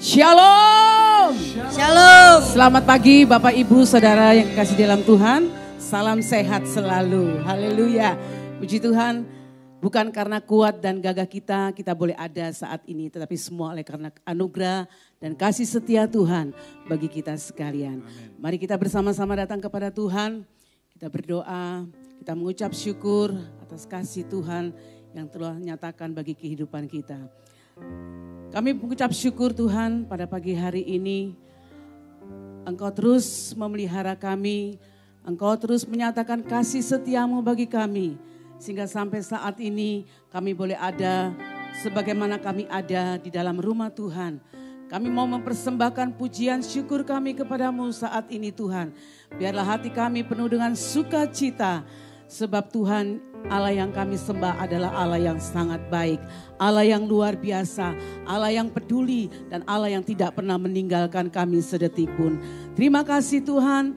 Shalom. Shalom. Selamat pagi Bapak Ibu Saudara yang kasih dalam Tuhan. Salam sehat selalu. Haleluya. Puji Tuhan, bukan karena kuat dan gagah kita boleh ada saat ini. Tetapi semua oleh karena anugerah dan kasih setia Tuhan bagi kita sekalian. Amen. Mari kita bersama-sama datang kepada Tuhan. Kita berdoa, kita mengucap syukur atas kasih Tuhan yang telah nyatakan bagi kehidupan kita. Kami mengucap syukur Tuhan pada pagi hari ini. Engkau terus memelihara kami. Engkau terus menyatakan kasih setiamu bagi kami. Sehingga sampai saat ini kami boleh ada sebagaimana kami ada di dalam rumah Tuhan. Kami mau mempersembahkan pujian syukur kami kepadamu saat ini Tuhan. Biarlah hati kami penuh dengan sukacita. Sebab Tuhan Allah yang kami sembah adalah Allah yang sangat baik. Allah yang luar biasa. Allah yang peduli dan Allah yang tidak pernah meninggalkan kami sedetik pun. Terima kasih Tuhan.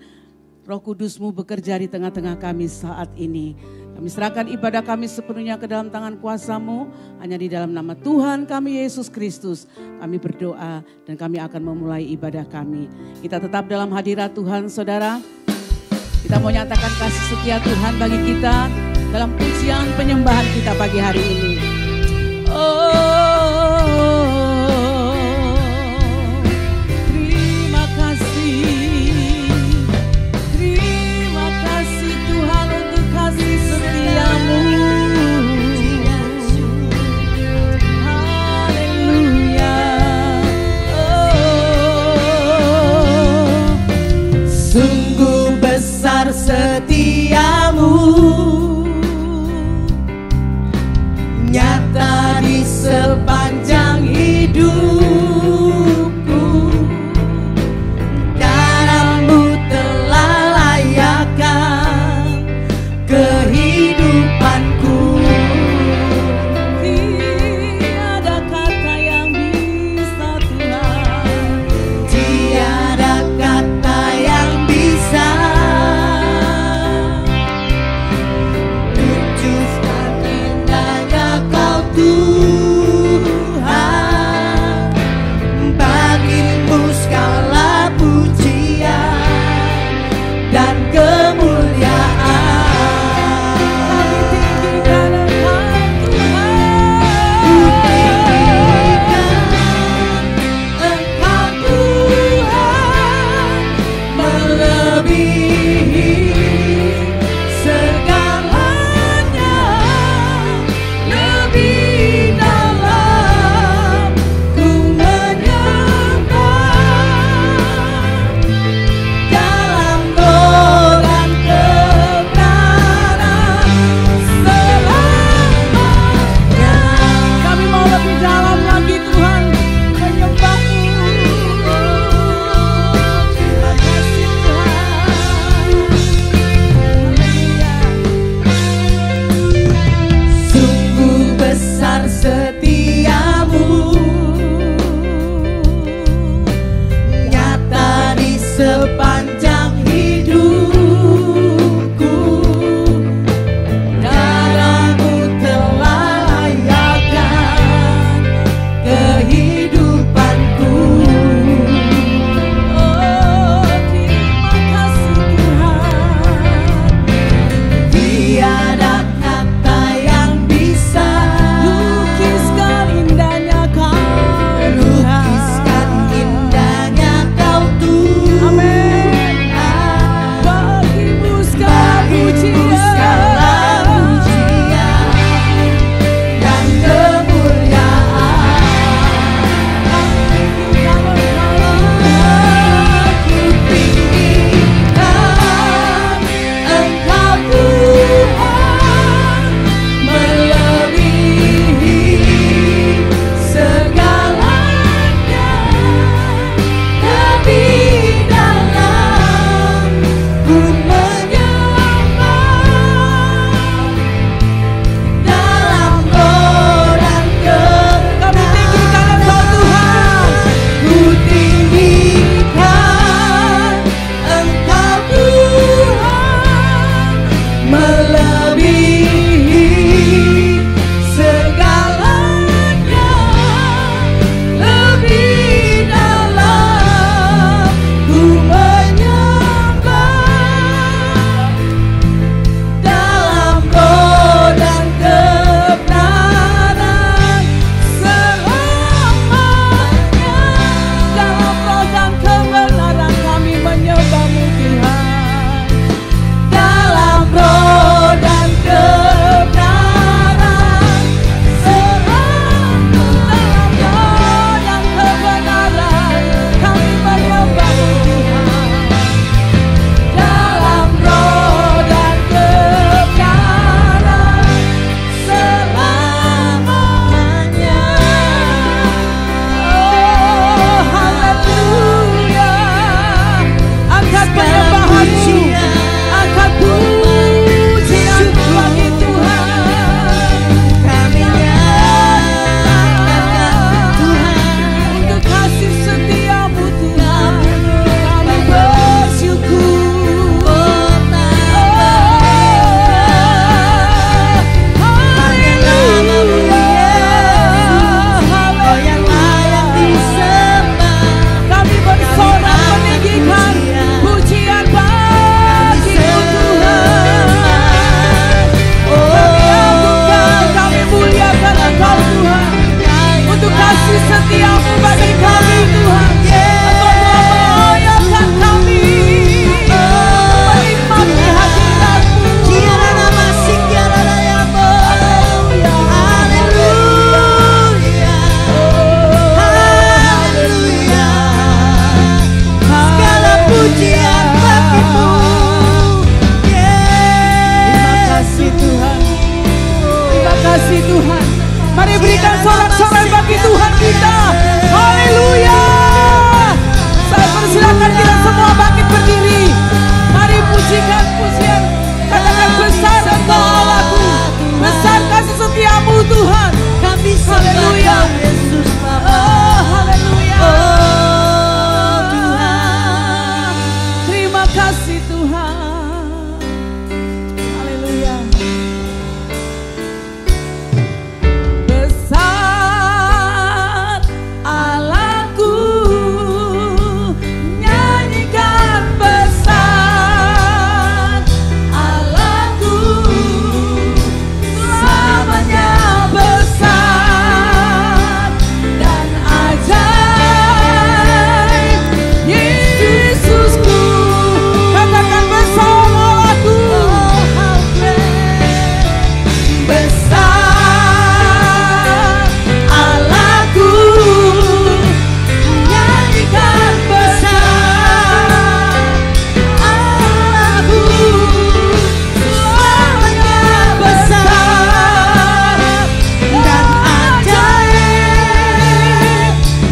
Roh Kudus-Mu bekerja di tengah-tengah kami saat ini. Kami serahkan ibadah kami sepenuhnya ke dalam tangan kuasa-Mu. Hanya di dalam nama Tuhan kami Yesus Kristus. Kami berdoa dan kami akan memulai ibadah kami. Kita tetap dalam hadirat Tuhan saudara. Kita mau nyatakan kasih setia Tuhan bagi kita dalam pujian penyembahan kita pagi hari ini. Terima kasih Tuhan untuk kasih setiamu. Haleluya. Sungguh besar setiamu, nyata di sepanjang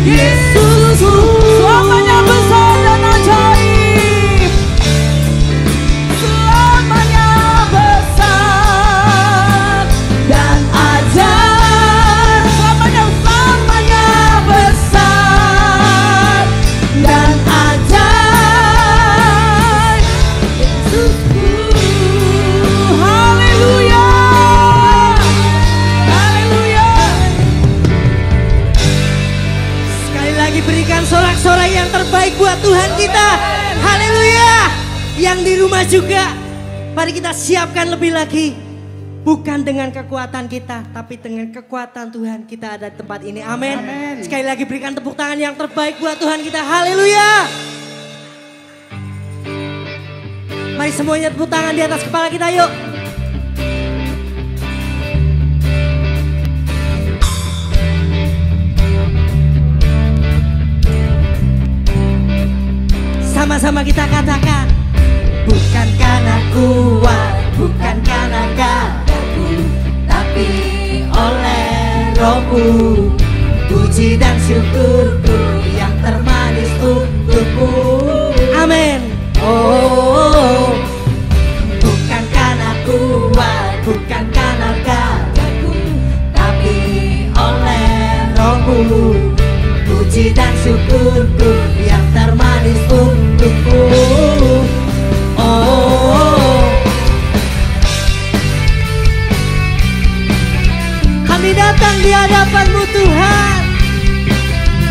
Yesusku selamanya besar dan ajaib, selamanya besar dan ajaib, selamanya besar dan ajaib. Yesusku, haleluya, haleluya. Sekali lagi berikan sorak-sorai yang terbaik buat Tuhan kita. Haleluya. Yang di rumah juga, mari kita siapkan lebih lagi. Bukan dengan kekuatan kita, tapi dengan kekuatan Tuhan kita ada di tempat ini. Amin. Sekali lagi berikan tepuk tangan yang terbaik buat Tuhan kita. Haleluya. Mari semuanya tepuk tangan di atas kepala kita, yuk. Sama-sama kita katakan, bukan karena kuat, bukan karena gagahku, tapi oleh Rohmu. Puji dan syukurku yang termanis untukmu. Amin. Oh, bukan karena kuat, bukan karena gagahku, tapi oleh Rohmu. Puji dan syukurku yang termanis untukmu. Oh, kami datang di hadapan-Mu Tuhan,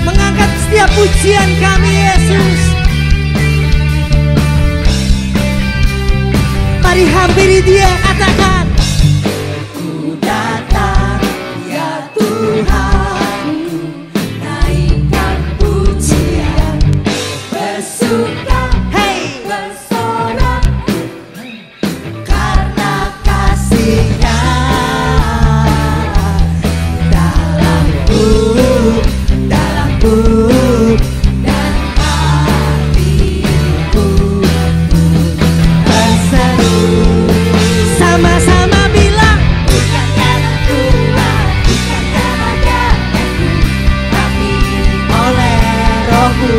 mengangkat setiap pujian kami Yesus. Mari hampiri Dia, katakan, ku datang ya Tuhan, naikkan pujian, bersuka, hey, bersorak, karena kasih-Nya dalamku, dalamku dan hatiku berseru. Sama-sama bilang, bukan karena kuat, bukan karena gagahku, tapi oleh Rohmu.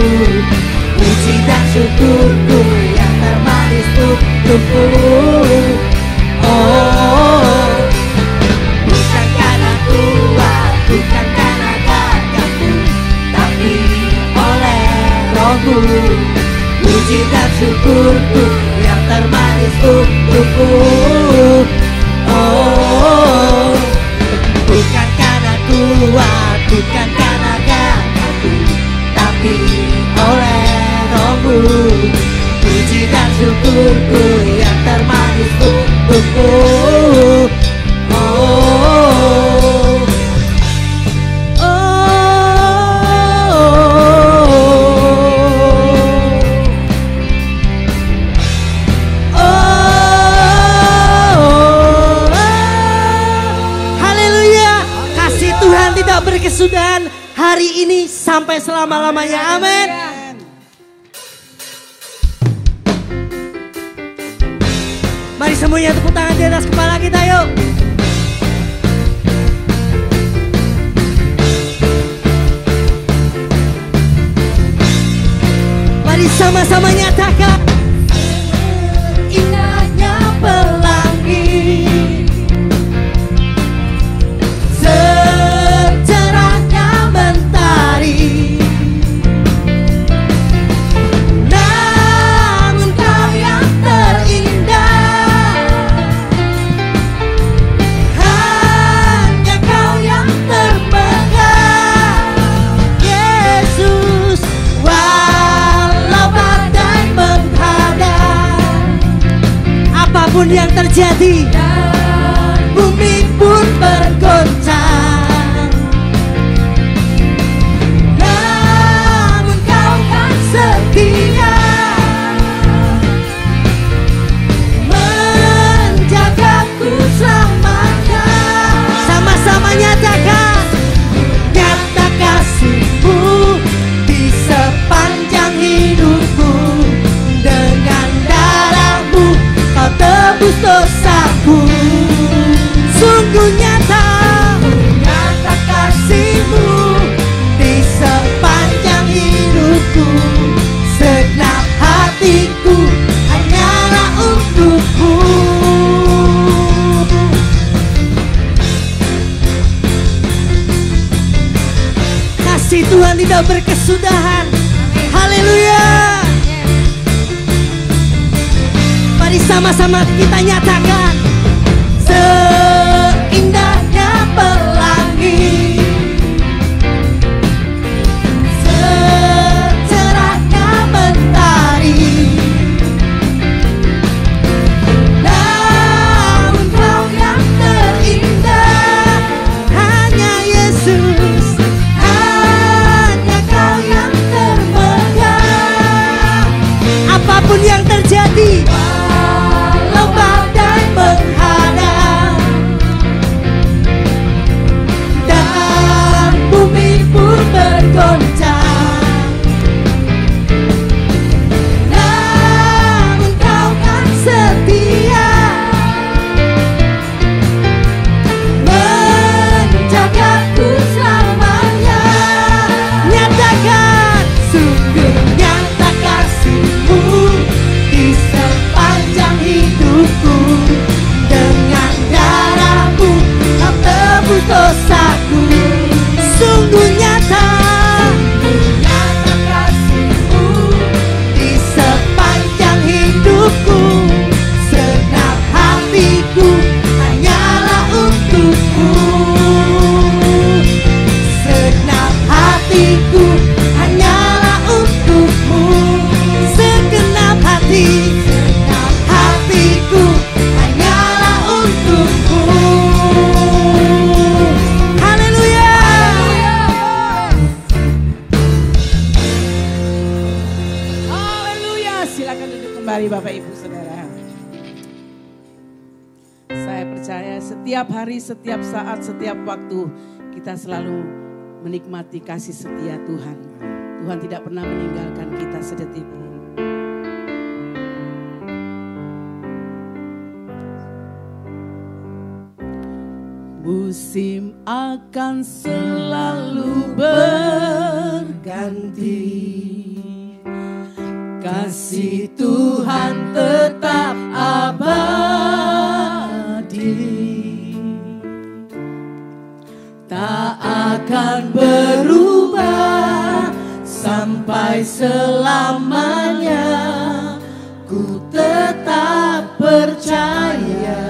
Puji dan syukurku yang termanis untukmu. Oh, bukan karena kuat, bukan karena gagahku, tapi oleh Rohmu. Puji dan syukurku yang termanis untukmu. Oh, bukan karena kuat, bukan karena gagahku, tapi oleh Rohmu. Puji dan syukurku yang termanis untukmu. Oh, berkesudahan hari ini sampai selama-lamanya. Amin. Mari semuanya tepuk tangan di atas kepala kita, yuk. Mari sama-sama nyatakan, indahnya pelangi, cerahnya mentari, namun Kau yang terindah, hanya Kau yang termegah, Yesus. Walau badai menghadang, apapun yang terjadi, bumi pun bergoncang, namun Kau kan setia, menjagaku selamanya. Sama-sama nyatakan, nyata kasih-Mu di sepanjang hidupku. Dengan darah-Mu Kau tebus dosaku. berkesudahan. Haleluya. Mari sama-sama kita nyatakan. Seindahnya pelangi, secerahnya mentari, namun Kau yang terindah, hanya Yesus, hanya Kau yang termegah. Apapun yang terjadi, walau badai menghadang dan bumi pun bergoncang, namun Kau kan setia menjagaku selamanya. Nyatakan, sungguh nyata kasih-Mu di sepanjang hidupku. Dengan darah-Mu Kau tebus dosaku. Sungguh nyata kasih-Mu di sepanjang hidupku. Segenap hatiku hanyalah untuk-Mu. Segenap hatiku hanyalah untuk-Mu. Segenap hatiku hanyalah untuk-Mu. Haleluya. Haleluya. Silakan duduk kembali Bapak Ibu Saudara. Saya percaya setiap hari, setiap saat, setiap waktu kita selalu menikmati kasih setia Tuhan. Tuhan tidak pernah meninggalkan kita sedetik pun. Musim akan selalu berganti, kasih Tuhan tetap abadi, tak akan berubah sampai selamanya. Ku tetap percaya,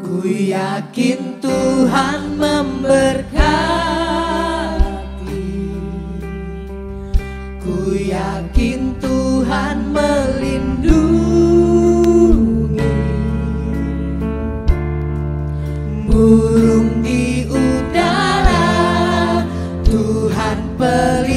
ku yakin Tuhan memberkati, ku yakin Tuhan melindungi. Burung di udara Tuhan pelihara,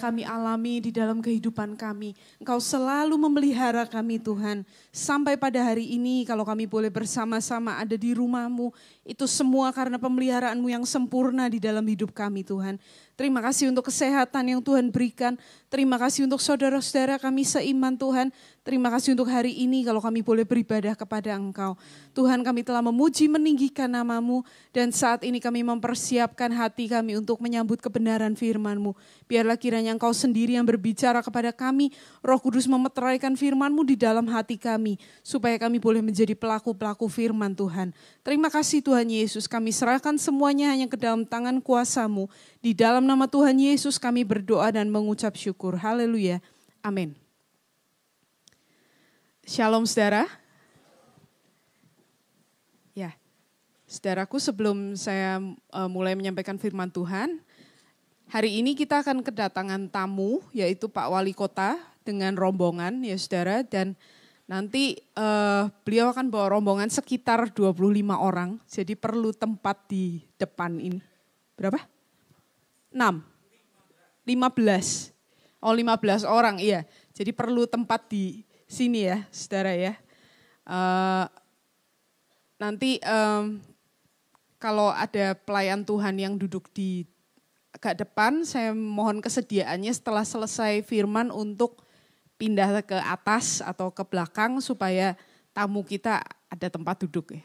kami alami di dalam kehidupan kami. Engkau selalu memelihara kami Tuhan. Sampai pada hari ini kalau kami boleh bersama-sama ada di rumah-Mu, itu semua karena pemeliharaan-Mu yang sempurna di dalam hidup kami Tuhan. Terima kasih untuk kesehatan yang Tuhan berikan. Terima kasih untuk saudara-saudara kami seiman Tuhan. Terima kasih untuk hari ini kalau kami boleh beribadah kepada Engkau. Tuhan, kami telah memuji meninggikan nama-Mu dan saat ini kami mempersiapkan hati kami untuk menyambut kebenaran firman-Mu. Biarlah kiranya Engkau sendiri yang berbicara kepada kami. Roh Kudus memeteraikan firman-Mu di dalam hati kami supaya kami boleh menjadi pelaku-pelaku firman Tuhan. Terima kasih Tuhan Yesus, kami serahkan semuanya hanya ke dalam tangan kuasa-Mu. Di dalam nama Tuhan Yesus kami berdoa dan mengucap syukur. Haleluya. Amin. Shalom saudara. Ya, saudaraku, sebelum saya mulai menyampaikan firman Tuhan, hari ini kita akan kedatangan tamu, yaitu Pak Wali Kota dengan rombongan ya saudara, dan nanti beliau akan bawa rombongan sekitar 25 orang, jadi perlu tempat di depan ini. Berapa? 6? 15. Oh 15 orang, iya. Jadi perlu tempat di sini ya saudara ya. Nanti kalau ada pelayan Tuhan yang duduk di agak depan, saya mohon kesediaannya setelah selesai firman untuk pindah ke atas atau ke belakang supaya tamu kita ada tempat duduk ya.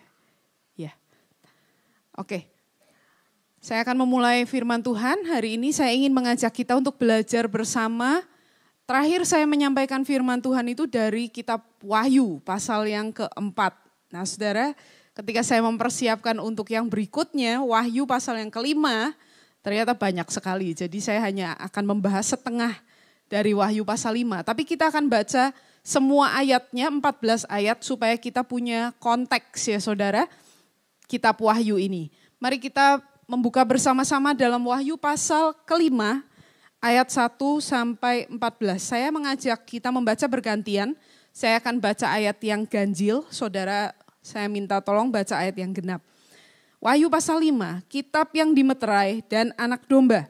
Ya. Oke. Saya akan memulai firman Tuhan. Hari ini saya ingin mengajak kita untuk belajar bersama. Terakhir saya menyampaikan firman Tuhan itu dari kitab Wahyu pasal yang keempat. Nah saudara, ketika saya mempersiapkan untuk yang berikutnya, Wahyu pasal yang kelima, ternyata banyak sekali. Jadi saya hanya akan membahas setengah dari Wahyu pasal 5. Tapi kita akan baca semua ayatnya, 14 ayat, supaya kita punya konteks ya saudara, kitab Wahyu ini. Mari kita membuka bersama-sama dalam Wahyu pasal kelima, ayat 1 sampai 14. Saya mengajak kita membaca bergantian. Saya akan baca ayat yang ganjil, saudara saya minta tolong baca ayat yang genap. Wahyu pasal 5, kitab yang dimeterai dan anak domba.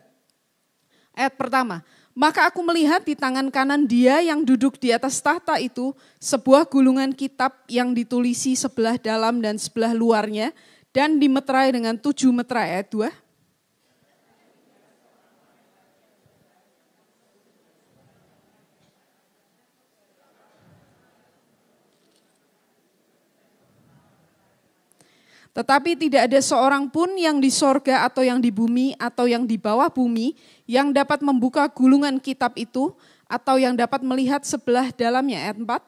Ayat pertama, maka aku melihat di tangan kanan dia yang duduk di atas tahta itu sebuah gulungan kitab yang ditulisi sebelah dalam dan sebelah luarnya dan dimeterai dengan 7 meterai. Ayat 2. Tetapi tidak ada seorang pun yang di sorga atau yang di bumi atau yang di bawah bumi yang dapat membuka gulungan kitab itu atau yang dapat melihat sebelah dalamnya. Ayat 4.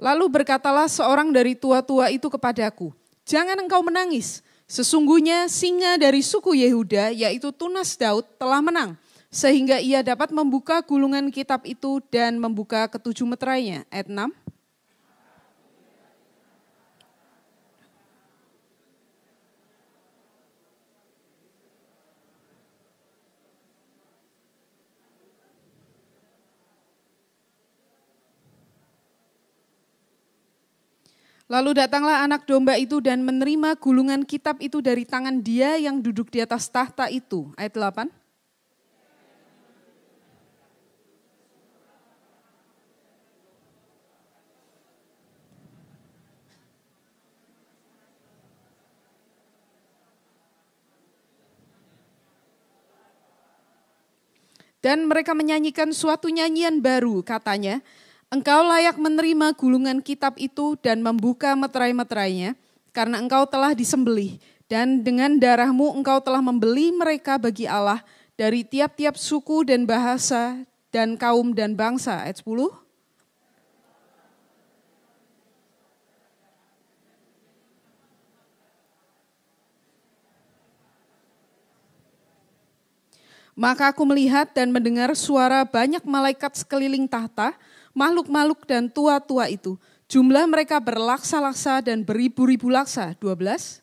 Lalu berkatalah seorang dari tua-tua itu kepadaku, jangan engkau menangis. Sesungguhnya singa dari suku Yehuda, yaitu tunas Daud, telah menang. Sehingga ia dapat membuka gulungan kitab itu dan membuka ke-7 meterainya. Ayat 6. Lalu datanglah anak domba itu dan menerima gulungan kitab itu dari tangan dia yang duduk di atas tahta itu. Ayat 8. Dan mereka menyanyikan suatu nyanyian baru, katanya, engkau layak menerima gulungan kitab itu dan membuka meterai-meterainya, karena engkau telah disembelih, dan dengan darahmu engkau telah membeli mereka bagi Allah dari tiap-tiap suku dan bahasa dan kaum dan bangsa. Ayat 10. Maka aku melihat dan mendengar suara banyak malaikat sekeliling tahta, makhluk-makhluk dan tua-tua itu. Jumlah mereka berlaksa-laksa dan beribu-ribu laksa. 12.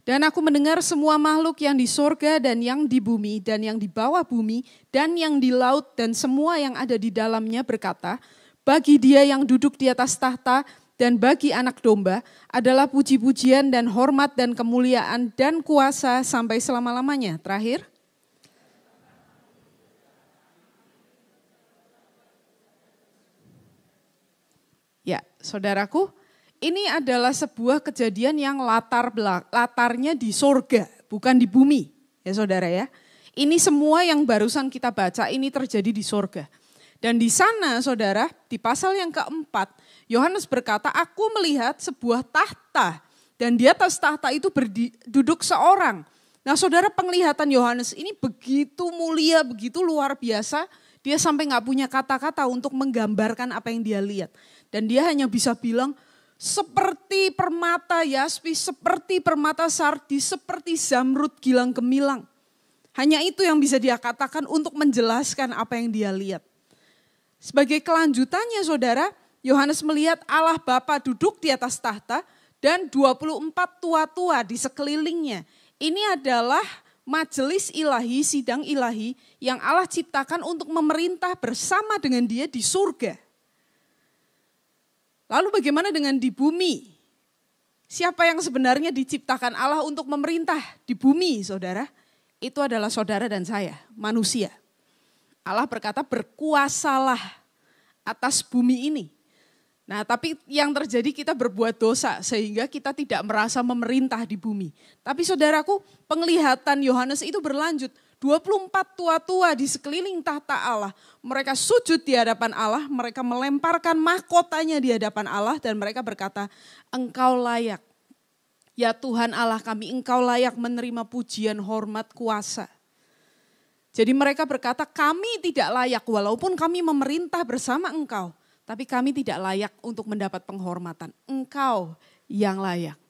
Dan aku mendengar semua makhluk yang di sorga dan yang di bumi dan yang di bawah bumi dan yang di laut dan semua yang ada di dalamnya berkata, bagi Dia yang duduk di atas tahta dan bagi Anak Domba adalah puji-pujian dan hormat dan kemuliaan dan kuasa sampai selama-lamanya. Terakhir. Ya, saudaraku, ini adalah sebuah kejadian yang latarnya di sorga, bukan di bumi. Ya saudara ya. Ini semua yang barusan kita baca ini terjadi di sorga. Dan di sana saudara, di pasal yang keempat, Yohanes berkata, aku melihat sebuah tahta. Dan di atas tahta itu duduk seorang. Nah saudara, penglihatan Yohanes ini begitu mulia, begitu luar biasa. Dia sampai gak punya kata-kata untuk menggambarkan apa yang dia lihat. Dan dia hanya bisa bilang, seperti permata yaspi, seperti permata sardi, seperti zamrud gilang gemilang. Hanya itu yang bisa dia katakan untuk menjelaskan apa yang dia lihat. Sebagai kelanjutannya saudara, Yohanes melihat Allah Bapa duduk di atas tahta dan 24 tua-tua di sekelilingnya. Ini adalah majelis ilahi, sidang ilahi yang Allah ciptakan untuk memerintah bersama dengan Dia di surga. Lalu bagaimana dengan di bumi? Siapa yang sebenarnya diciptakan Allah untuk memerintah di bumi, saudara? Itu adalah saudara dan saya, manusia. Allah berkata berkuasalah atas bumi ini. Nah tapi yang terjadi kita berbuat dosa sehingga kita tidak merasa memerintah di bumi. Tapi saudaraku, penglihatan Yohanes itu berlanjut. 24 tua-tua di sekeliling tahta Allah. Mereka sujud di hadapan Allah, mereka melemparkan mahkotanya di hadapan Allah dan mereka berkata, Engkau layak. Ya Tuhan Allah kami, Engkau layak menerima pujian, hormat, kuasa. Jadi mereka berkata, kami tidak layak walaupun kami memerintah bersama Engkau. Tapi kami tidak layak untuk mendapat penghormatan. Engkau yang layak.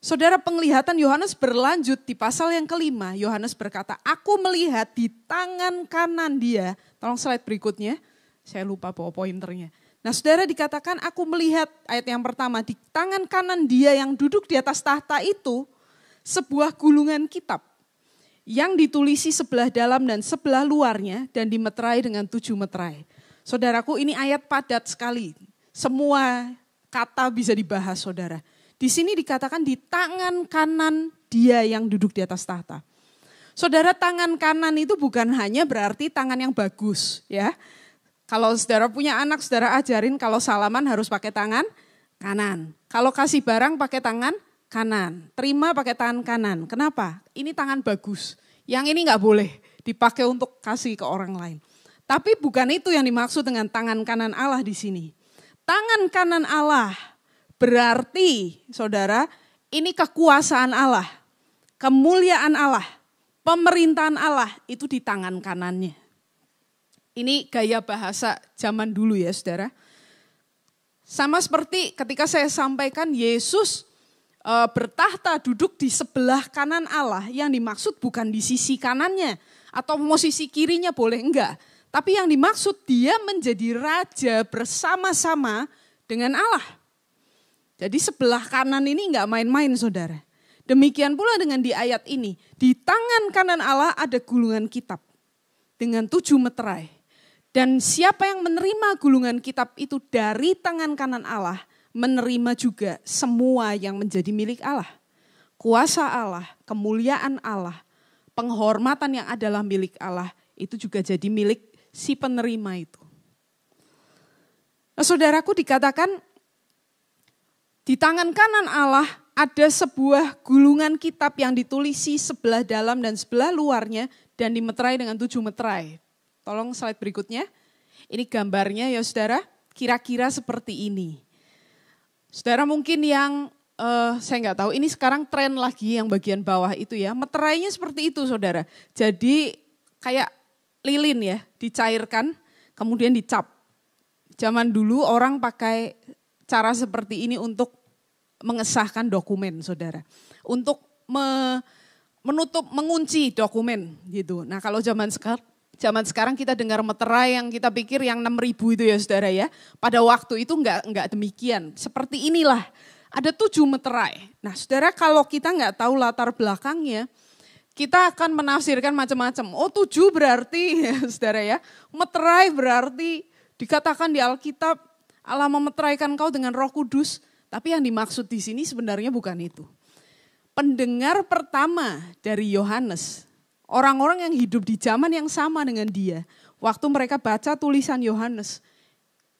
Saudara, penglihatan Yohanes berlanjut di pasal yang kelima. Yohanes berkata, aku melihat di tangan kanan Dia. Tolong slide berikutnya. Saya lupa bawa pointernya. Nah saudara, dikatakan aku melihat ayat yang pertama. Di tangan kanan Dia yang duduk di atas tahta itu sebuah gulungan kitab. Yang ditulisi sebelah dalam dan sebelah luarnya dan dimeterai dengan 7 meterai. Saudaraku, ini ayat padat sekali. Semua kata bisa dibahas saudara. Di sini dikatakan di tangan kanan Dia yang duduk di atas tahta. Saudara, tangan kanan itu bukan hanya berarti tangan yang bagus ya. Kalau saudara punya anak, saudara ajarin kalau salaman harus pakai tangan kanan. Kalau kasih barang pakai tangan kanan. Terima pakai tangan kanan. Kenapa? Ini tangan bagus. Yang ini gak boleh dipakai untuk kasih ke orang lain. Tapi bukan itu yang dimaksud dengan tangan kanan Allah di sini. Tangan kanan Allah berarti, saudara, ini kekuasaan Allah, kemuliaan Allah, pemerintahan Allah itu di tangan kanannya. Ini gaya bahasa zaman dulu ya saudara. Sama seperti ketika saya sampaikan Yesus bertahta duduk di sebelah kanan Allah, yang dimaksud bukan di sisi kanannya atau posisi kirinya boleh enggak. Tapi yang dimaksud Dia menjadi raja bersama-sama dengan Allah. Jadi sebelah kanan ini enggak main-main saudara. Demikian pula dengan di ayat ini. Di tangan kanan Allah ada gulungan kitab dengan 7 meterai. Dan siapa yang menerima gulungan kitab itu dari tangan kanan Allah, menerima juga semua yang menjadi milik Allah. Kuasa Allah, kemuliaan Allah, penghormatan yang adalah milik Allah, itu juga jadi milik si penerima itu. Nah, saudaraku, dikatakan di tangan kanan Allah ada sebuah gulungan kitab yang ditulisi sebelah dalam dan sebelah luarnya dan dimeterai dengan 7 meterai. Tolong slide berikutnya. Ini gambarnya ya saudara, kira-kira seperti ini. Saudara mungkin yang saya nggak tahu, ini sekarang tren lagi yang bagian bawah itu ya. Meterainya seperti itu saudara. Jadi kayak lilin ya, dicairkan kemudian dicap. Zaman dulu orang pakai cara seperti ini untuk mengesahkan dokumen saudara. Untuk mengunci dokumen gitu. Nah kalau zaman sekarang kita dengar meterai yang kita pikir yang 6.000 itu ya saudara ya. Pada waktu itu enggak demikian. Seperti inilah Ada 7 meterai. Nah saudara, kalau kita nggak tahu latar belakangnya, kita akan menafsirkan macam-macam. Oh 7 berarti, ya, saudara ya, meterai berarti dikatakan di Alkitab Allah memeteraikan kau dengan Roh Kudus. Tapi yang dimaksud di sini sebenarnya bukan itu. Pendengar pertama dari Yohanes, orang-orang yang hidup di zaman yang sama dengan dia, waktu mereka baca tulisan Yohanes,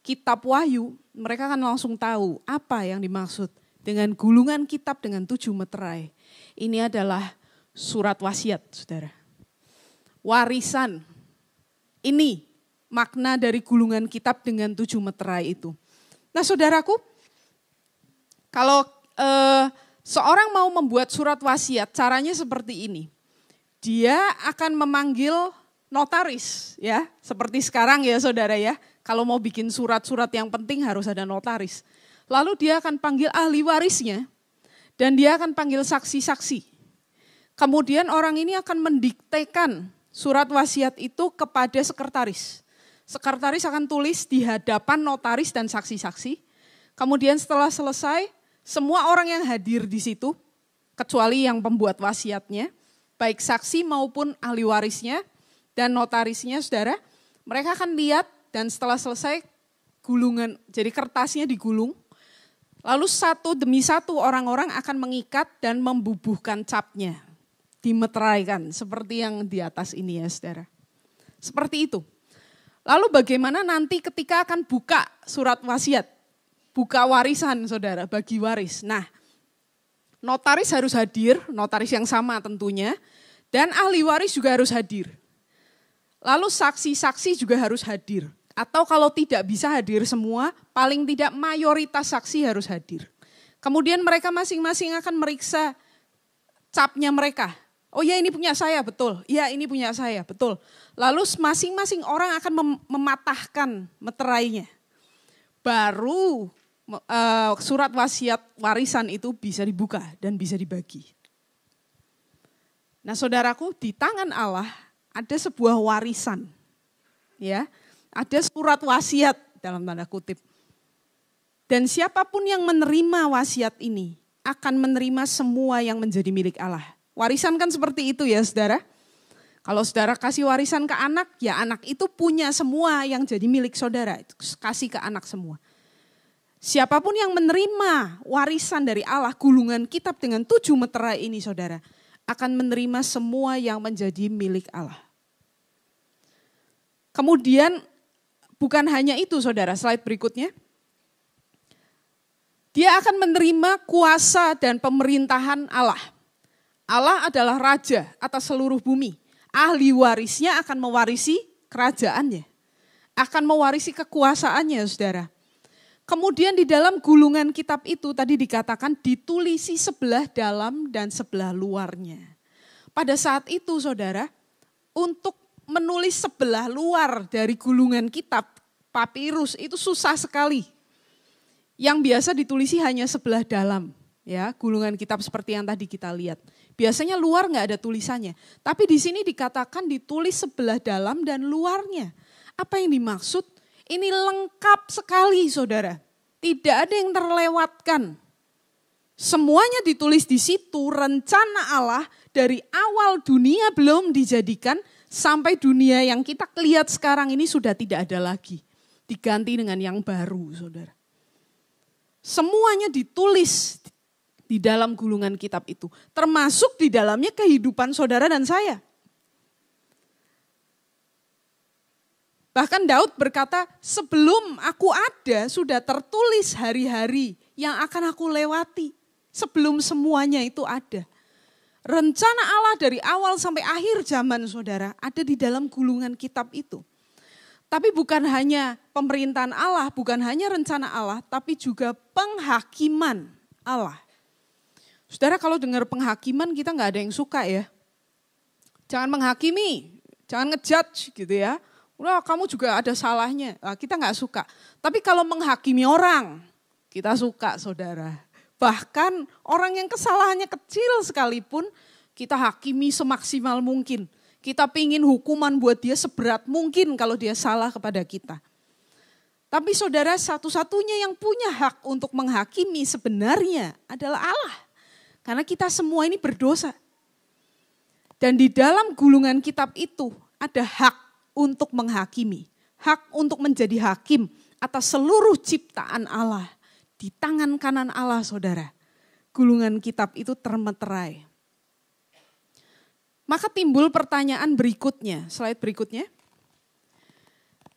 kitab Wahyu, mereka akan langsung tahu apa yang dimaksud dengan gulungan kitab dengan 7 meterai. Ini adalah surat wasiat, saudara. Warisan. Ini makna dari gulungan kitab dengan 7 meterai itu. Nah saudaraku, kalau seorang mau membuat surat wasiat, caranya seperti ini. Dia akan memanggil notaris, ya, seperti sekarang ya saudara ya. Kalau mau bikin surat-surat yang penting harus ada notaris. Lalu dia akan panggil ahli warisnya dan dia akan panggil saksi-saksi. Kemudian orang ini akan mendiktekan surat wasiat itu kepada sekretaris. Sekretaris akan tulis di hadapan notaris dan saksi-saksi. Kemudian setelah selesai, semua orang yang hadir di situ, kecuali yang pembuat wasiatnya, baik saksi maupun ahli warisnya dan notarisnya, saudara, mereka akan lihat dan setelah selesai gulungan, jadi kertasnya digulung, lalu satu demi satu orang-orang akan mengikat dan membubuhkan capnya, dimeteraikan seperti yang di atas ini ya saudara. Seperti itu. Lalu bagaimana nanti ketika akan buka surat wasiat? Buka warisan saudara, bagi waris. Nah, notaris harus hadir, notaris yang sama tentunya, dan ahli waris juga harus hadir. Lalu saksi-saksi juga harus hadir. Atau kalau tidak bisa hadir semua, paling tidak mayoritas saksi harus hadir. Kemudian mereka masing-masing akan meriksa capnya mereka. Oh ya ini punya saya, betul. Iya ini punya saya, betul. Lalu masing-masing orang akan mematahkan meterainya. Baru surat wasiat warisan itu bisa dibuka dan bisa dibagi. Nah saudaraku, di tangan Allah ada sebuah warisan. Ya, ada surat wasiat dalam tanda kutip. Dan siapapun yang menerima wasiat ini akan menerima semua yang menjadi milik Allah. Warisan kan seperti itu ya saudara. Kalau saudara kasih warisan ke anak, ya anak itu punya semua yang jadi milik saudara. Kasih ke anak semua. Siapapun yang menerima warisan dari Allah, gulungan kitab dengan 7 meterai ini saudara, akan menerima semua yang menjadi milik Allah. Kemudian bukan hanya itu saudara, slide berikutnya. Dia akan menerima kuasa dan pemerintahan Allah. Allah adalah raja atas seluruh bumi. Ahli warisnya akan mewarisi kerajaannya. Akan mewarisi kekuasaannya saudara. Kemudian di dalam gulungan kitab itu tadi dikatakan ditulisi sebelah dalam dan sebelah luarnya. Pada saat itu saudara, untuk menulis sebelah luar dari gulungan kitab, papirus itu susah sekali. Yang biasa ditulisi hanya sebelah dalam, ya gulungan kitab seperti yang tadi kita lihat. Biasanya luar nggak ada tulisannya, tapi di sini dikatakan ditulis sebelah dalam dan luarnya. Apa yang dimaksud? Ini lengkap sekali saudara, tidak ada yang terlewatkan. Semuanya ditulis di situ, rencana Allah dari awal dunia belum dijadikan sampai dunia yang kita lihat sekarang ini sudah tidak ada lagi. Diganti dengan yang baru saudara. Semuanya ditulis di dalam gulungan kitab itu, termasuk di dalamnya kehidupan saudara dan saya. Bahkan Daud berkata, sebelum aku ada sudah tertulis hari-hari yang akan aku lewati. Sebelum semuanya itu ada. Rencana Allah dari awal sampai akhir zaman saudara ada di dalam gulungan kitab itu. Tapi bukan hanya pemerintahan Allah, bukan hanya rencana Allah, tapi juga penghakiman Allah. Saudara kalau dengar penghakiman kita nggak ada yang suka ya. Jangan menghakimi, jangan ngejudge gitu ya. Udah kamu juga ada salahnya, nah, kita nggak suka. Tapi kalau menghakimi orang, kita suka saudara. Bahkan orang yang kesalahannya kecil sekalipun, kita hakimi semaksimal mungkin. Kita pingin hukuman buat dia seberat mungkin kalau dia salah kepada kita. Tapi saudara, satu-satunya yang punya hak untuk menghakimi sebenarnya adalah Allah. Karena kita semua ini berdosa. Dan di dalam gulungan kitab itu ada hak untuk menghakimi. Hak untuk menjadi hakim atas seluruh ciptaan Allah. Di tangan kanan Allah, saudara. Gulungan kitab itu termeterai. Maka timbul pertanyaan berikutnya, slide berikutnya.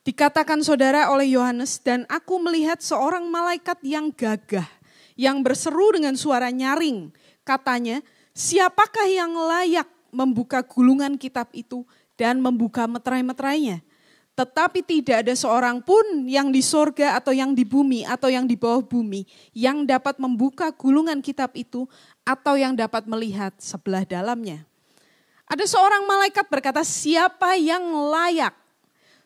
Dikatakan saudara oleh Yohanes, dan aku melihat seorang malaikat yang gagah, yang berseru dengan suara nyaring. Katanya, siapakah yang layak membuka gulungan kitab itu dan membuka meterai-meterainya? Tetapi tidak ada seorang pun yang di sorga atau yang di bumi atau yang di bawah bumi yang dapat membuka gulungan kitab itu atau yang dapat melihat sebelah dalamnya. Ada seorang malaikat berkata, siapa yang layak?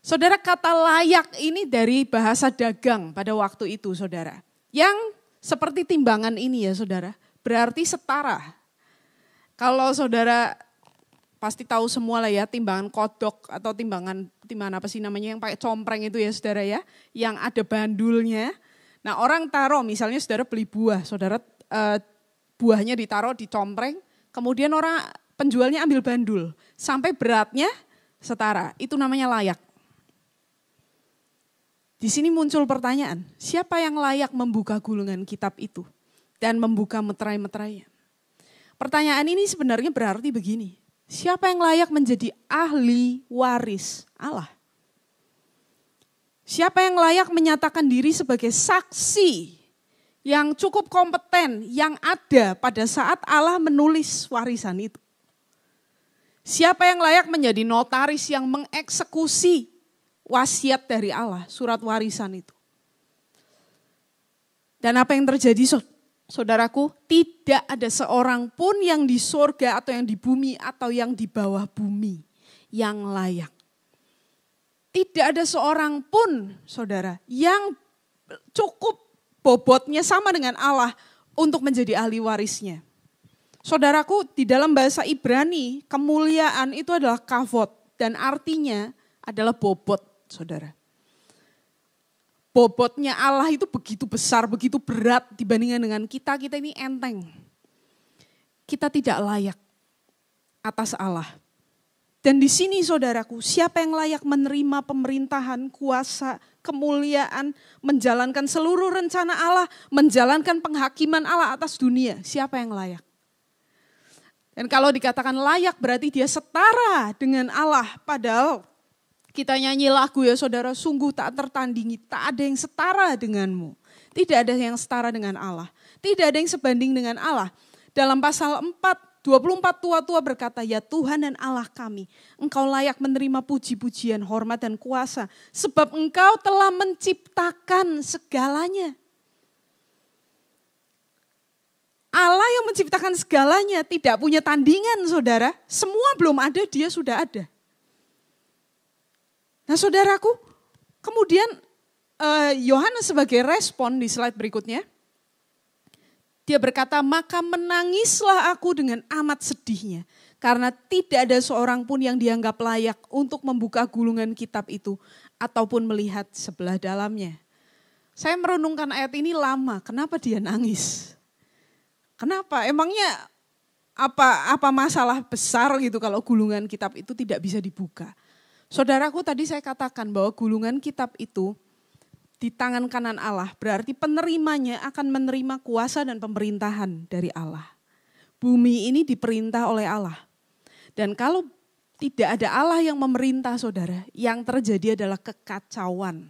Saudara, kata layak ini dari bahasa dagang pada waktu itu, saudara. Yang seperti timbangan ini ya, saudara. Berarti setara. Kalau saudara pasti tahu semua lah ya, timbangan kodok atau timbangan apa sih namanya yang pakai compreng itu ya, saudara ya. Yang ada bandulnya. Nah, orang taruh misalnya saudara beli buah, saudara buahnya ditaruh di compreng, kemudian orang penjualnya ambil bandul. Sampai beratnya setara, itu namanya layak. Di sini muncul pertanyaan, siapa yang layak membuka gulungan kitab itu dan membuka meterai-meterainya? Pertanyaan ini sebenarnya berarti begini, siapa yang layak menjadi ahli waris Allah? Siapa yang layak menyatakan diri sebagai saksi yang cukup kompeten yang ada pada saat Allah menulis warisan itu? Siapa yang layak menjadi notaris yang mengeksekusi wasiat dari Allah, surat warisan itu? Dan apa yang terjadi, saudaraku? Tidak ada seorang pun yang di sorga atau yang di bumi atau yang di bawah bumi yang layak. Tidak ada seorang pun, saudara, yang cukup bobotnya sama dengan Allah untuk menjadi ahli warisnya. Saudaraku, di dalam bahasa Ibrani, kemuliaan itu adalah kavod dan artinya adalah bobot, saudara. Bobotnya Allah itu begitu besar, begitu berat dibandingkan dengan kita ini enteng. Kita tidak layak atas Allah. Dan di sini saudaraku, siapa yang layak menerima pemerintahan, kuasa, kemuliaan, menjalankan seluruh rencana Allah, menjalankan penghakiman Allah atas dunia, siapa yang layak? Dan kalau dikatakan layak berarti dia setara dengan Allah, padahal kita nyanyi lagu ya saudara, sungguh tak tertandingi, tak ada yang setara denganmu. Tidak ada yang setara dengan Allah. Tidak ada yang sebanding dengan Allah. Dalam pasal 24 tua-tua berkata, ya Tuhan dan Allah kami, Engkau layak menerima puji-pujian, hormat dan kuasa. Sebab Engkau telah menciptakan segalanya. Allah yang menciptakan segalanya tidak punya tandingan saudara. Semua belum ada, dia sudah ada. Nah saudaraku, kemudian Yohanes sebagai respon di slide berikutnya, dia berkata, maka menangislah aku dengan amat sedihnya, karena tidak ada seorang pun yang dianggap layak untuk membuka gulungan kitab itu, ataupun melihat sebelah dalamnya. Saya merenungkan ayat ini lama, kenapa dia nangis? Kenapa? Emangnya apa masalah besar gitu kalau gulungan kitab itu tidak bisa dibuka? Saudaraku, tadi saya katakan bahwa gulungan kitab itu di tangan kanan Allah, berarti penerimanya akan menerima kuasa dan pemerintahan dari Allah. Bumi ini diperintah oleh Allah. Dan kalau tidak ada Allah yang memerintah saudara, yang terjadi adalah kekacauan.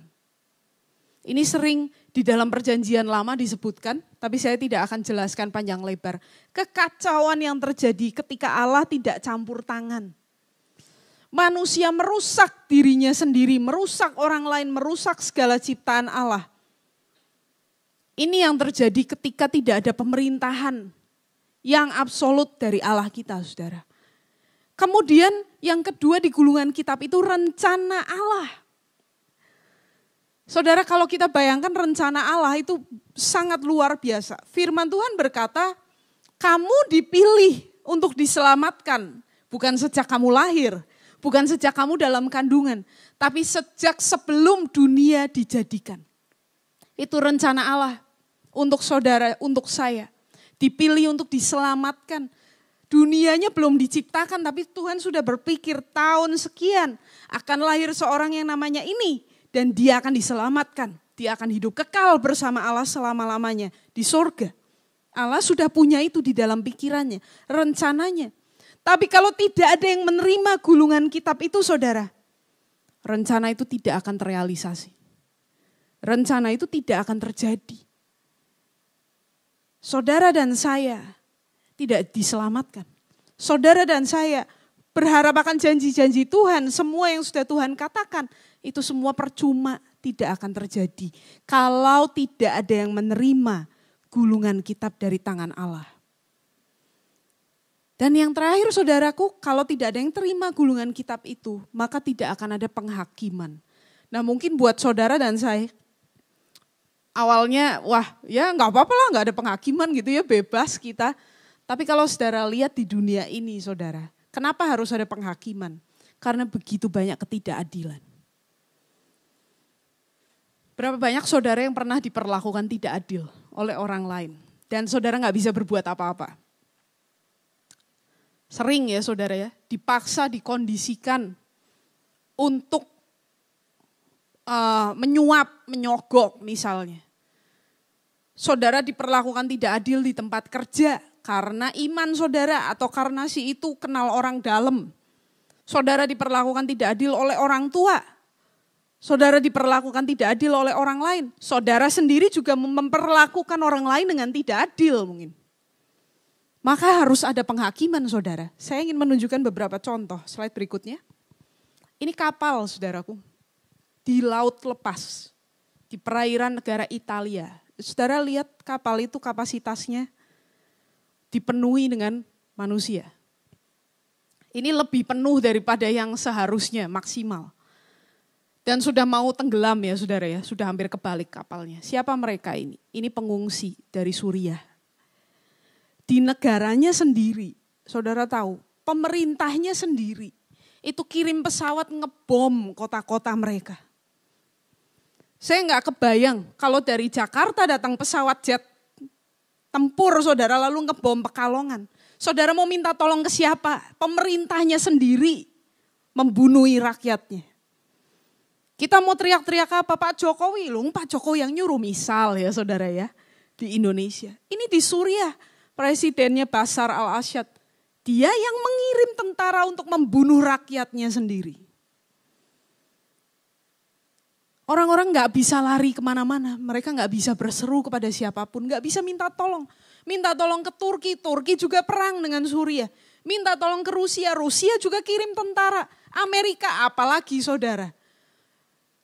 Ini sering di dalam perjanjian lama disebutkan, tapi saya tidak akan jelaskan panjang lebar. Kekacauan yang terjadi ketika Allah tidak campur tangan. Manusia merusak dirinya sendiri, merusak orang lain, merusak segala ciptaan Allah. Ini yang terjadi ketika tidak ada pemerintahan yang absolut dari Allah kita, saudara. Kemudian yang kedua di gulungan kitab itu rencana Allah. Saudara, kalau kita bayangkan rencana Allah itu sangat luar biasa. Firman Tuhan berkata, kamu dipilih untuk diselamatkan, bukan sejak kamu lahir. Bukan sejak kamu dalam kandungan, tapi sejak sebelum dunia dijadikan. Itu rencana Allah untuk saudara, untuk saya. Dipilih untuk diselamatkan. Dunianya belum diciptakan tapi Tuhan sudah berpikir tahun sekian akan lahir seorang yang namanya ini. Dan dia akan diselamatkan. Dia akan hidup kekal bersama Allah selama-lamanya di surga. Allah sudah punya itu di dalam pikirannya, rencananya. Tapi kalau tidak ada yang menerima gulungan kitab itu saudara, rencana itu tidak akan terrealisasi. Rencana itu tidak akan terjadi. Saudara dan saya tidak diselamatkan. Saudara dan saya berharap akan janji-janji Tuhan, semua yang sudah Tuhan katakan, itu semua percuma, tidak akan terjadi. Kalau tidak ada yang menerima gulungan kitab dari tangan Allah. Dan yang terakhir saudaraku, kalau tidak ada yang terima gulungan kitab itu, maka tidak akan ada penghakiman. Nah mungkin buat saudara dan saya, awalnya wah ya nggak apa-apa lah, nggak ada penghakiman gitu ya, bebas kita. Tapi kalau saudara lihat di dunia ini saudara, kenapa harus ada penghakiman? Karena begitu banyak ketidakadilan. Berapa banyak saudara yang pernah diperlakukan tidak adil oleh orang lain. Dan saudara nggak bisa berbuat apa-apa. Sering ya saudara ya, dipaksa, dikondisikan untuk menyuap, menyogok misalnya. Saudara diperlakukan tidak adil di tempat kerja karena iman saudara atau karena si itu kenal orang dalam. Saudara diperlakukan tidak adil oleh orang tua. Saudara diperlakukan tidak adil oleh orang lain. Saudara sendiri juga memperlakukan orang lain dengan tidak adil mungkin. Maka harus ada penghakiman saudara. Saya ingin menunjukkan beberapa contoh. Slide berikutnya. Ini kapal saudaraku. Di laut lepas. Di perairan negara Italia. Saudara lihat kapal itu kapasitasnya dipenuhi dengan manusia. Ini lebih penuh daripada yang seharusnya maksimal. Dan sudah mau tenggelam ya saudara ya. Sudah hampir kebalik kapalnya. Siapa mereka ini? Ini pengungsi dari Suriah. Di negaranya sendiri, saudara tahu, pemerintahnya sendiri itu kirim pesawat ngebom kota-kota mereka. Saya nggak kebayang kalau dari Jakarta datang pesawat jet tempur saudara lalu ngebom Pekalongan. Saudara mau minta tolong ke siapa? Pemerintahnya sendiri membunuhi rakyatnya. Kita mau teriak-teriak apa? Pak Jokowi, Pak Jokowi yang nyuruh misal ya saudara ya di Indonesia. Ini di Suriah. Presidennya Bashar al-Assad, dia yang mengirim tentara untuk membunuh rakyatnya sendiri. Orang-orang gak bisa lari kemana-mana, mereka gak bisa berseru kepada siapapun, gak bisa minta tolong. Minta tolong ke Turki, Turki juga perang dengan Suriah. Minta tolong ke Rusia, Rusia juga kirim tentara. Amerika apalagi saudara.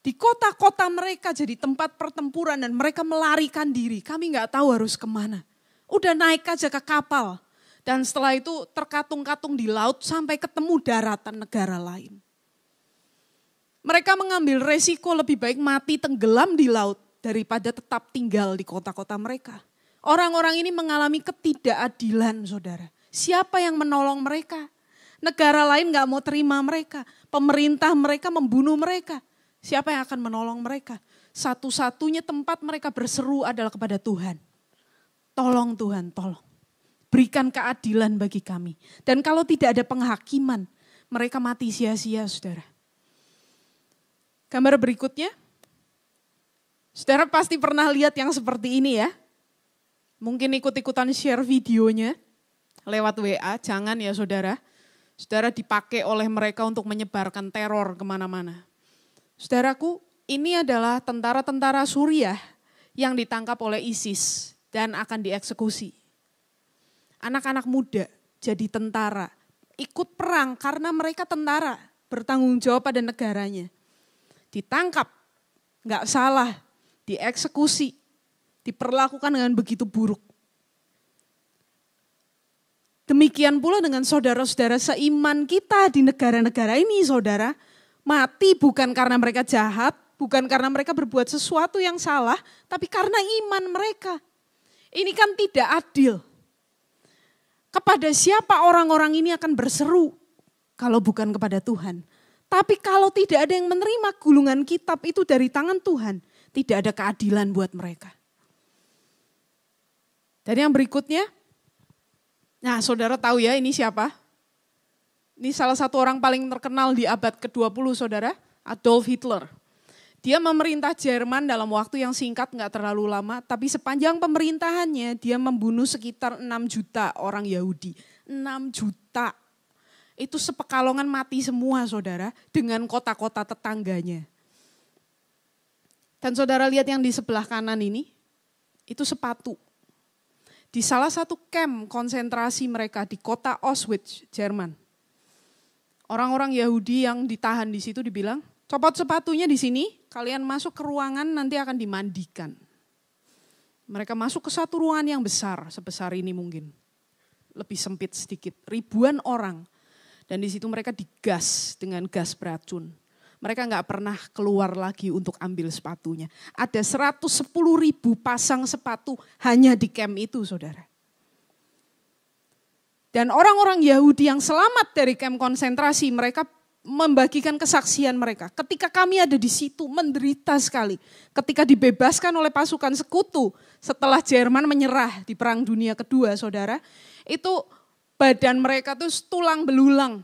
Di kota-kota mereka jadi tempat pertempuran dan mereka melarikan diri, kami gak tahu harus kemana. Udah naik aja ke kapal. Dan setelah itu terkatung-katung di laut sampai ketemu daratan negara lain. Mereka mengambil resiko lebih baik mati tenggelam di laut daripada tetap tinggal di kota-kota mereka. Orang-orang ini mengalami ketidakadilan saudara. Siapa yang menolong mereka? Negara lain gak mau terima mereka. Pemerintah mereka membunuh mereka. Siapa yang akan menolong mereka? Satu-satunya tempat mereka berseru adalah kepada Tuhan. Tolong Tuhan, tolong. Berikan keadilan bagi kami. Dan kalau tidak ada penghakiman, mereka mati sia-sia saudara. Gambar berikutnya. Saudara pasti pernah lihat yang seperti ini ya. Mungkin ikut-ikutan share videonya lewat WA. Jangan ya saudara. Saudara dipakai oleh mereka untuk menyebarkan teror kemana-mana. Saudaraku, ini adalah tentara-tentara Suriah yang ditangkap oleh ISIS. Dan akan dieksekusi. Anak-anak muda jadi tentara. Ikut perang karena mereka tentara. Bertanggung jawab pada negaranya. Ditangkap. Gak salah. Dieksekusi. Diperlakukan dengan begitu buruk. Demikian pula dengan saudara-saudara seiman kita di negara-negara ini saudara. Mati bukan karena mereka jahat. Bukan karena mereka berbuat sesuatu yang salah. Tapi karena iman mereka. Ini kan tidak adil. Kepada siapa orang-orang ini akan berseru kalau bukan kepada Tuhan. Tapi kalau tidak ada yang menerima gulungan kitab itu dari tangan Tuhan, Tidak ada keadilan buat mereka. Dan yang berikutnya, nah saudara tahu ya ini siapa? Ini salah satu orang paling terkenal di abad ke-20 saudara, Adolf Hitler. Dia memerintah Jerman dalam waktu yang singkat, nggak terlalu lama, tapi sepanjang pemerintahannya dia membunuh sekitar 6 juta orang Yahudi. 6 juta. Itu sepekalongan mati semua saudara, dengan kota-kota tetangganya. Dan saudara lihat yang di sebelah kanan ini, itu sepatu. Di salah satu camp konsentrasi mereka di kota Auschwitz, Jerman. Orang-orang Yahudi yang ditahan di situ dibilang, copot sepatunya di sini, kalian masuk ke ruangan nanti akan dimandikan. Mereka masuk ke satu ruangan yang besar, sebesar ini mungkin. Lebih sempit sedikit, ribuan orang. Dan di situ mereka digas dengan gas beracun. Mereka nggak pernah keluar lagi untuk ambil sepatunya. Ada 110.000 pasang sepatu hanya di camp itu, saudara. Dan orang-orang Yahudi yang selamat dari camp konsentrasi, mereka membagikan kesaksian mereka. Ketika kami ada di situ, menderita sekali. Ketika dibebaskan oleh pasukan sekutu, setelah Jerman menyerah di Perang Dunia Kedua, saudara, itu badan mereka tuh tulang belulang.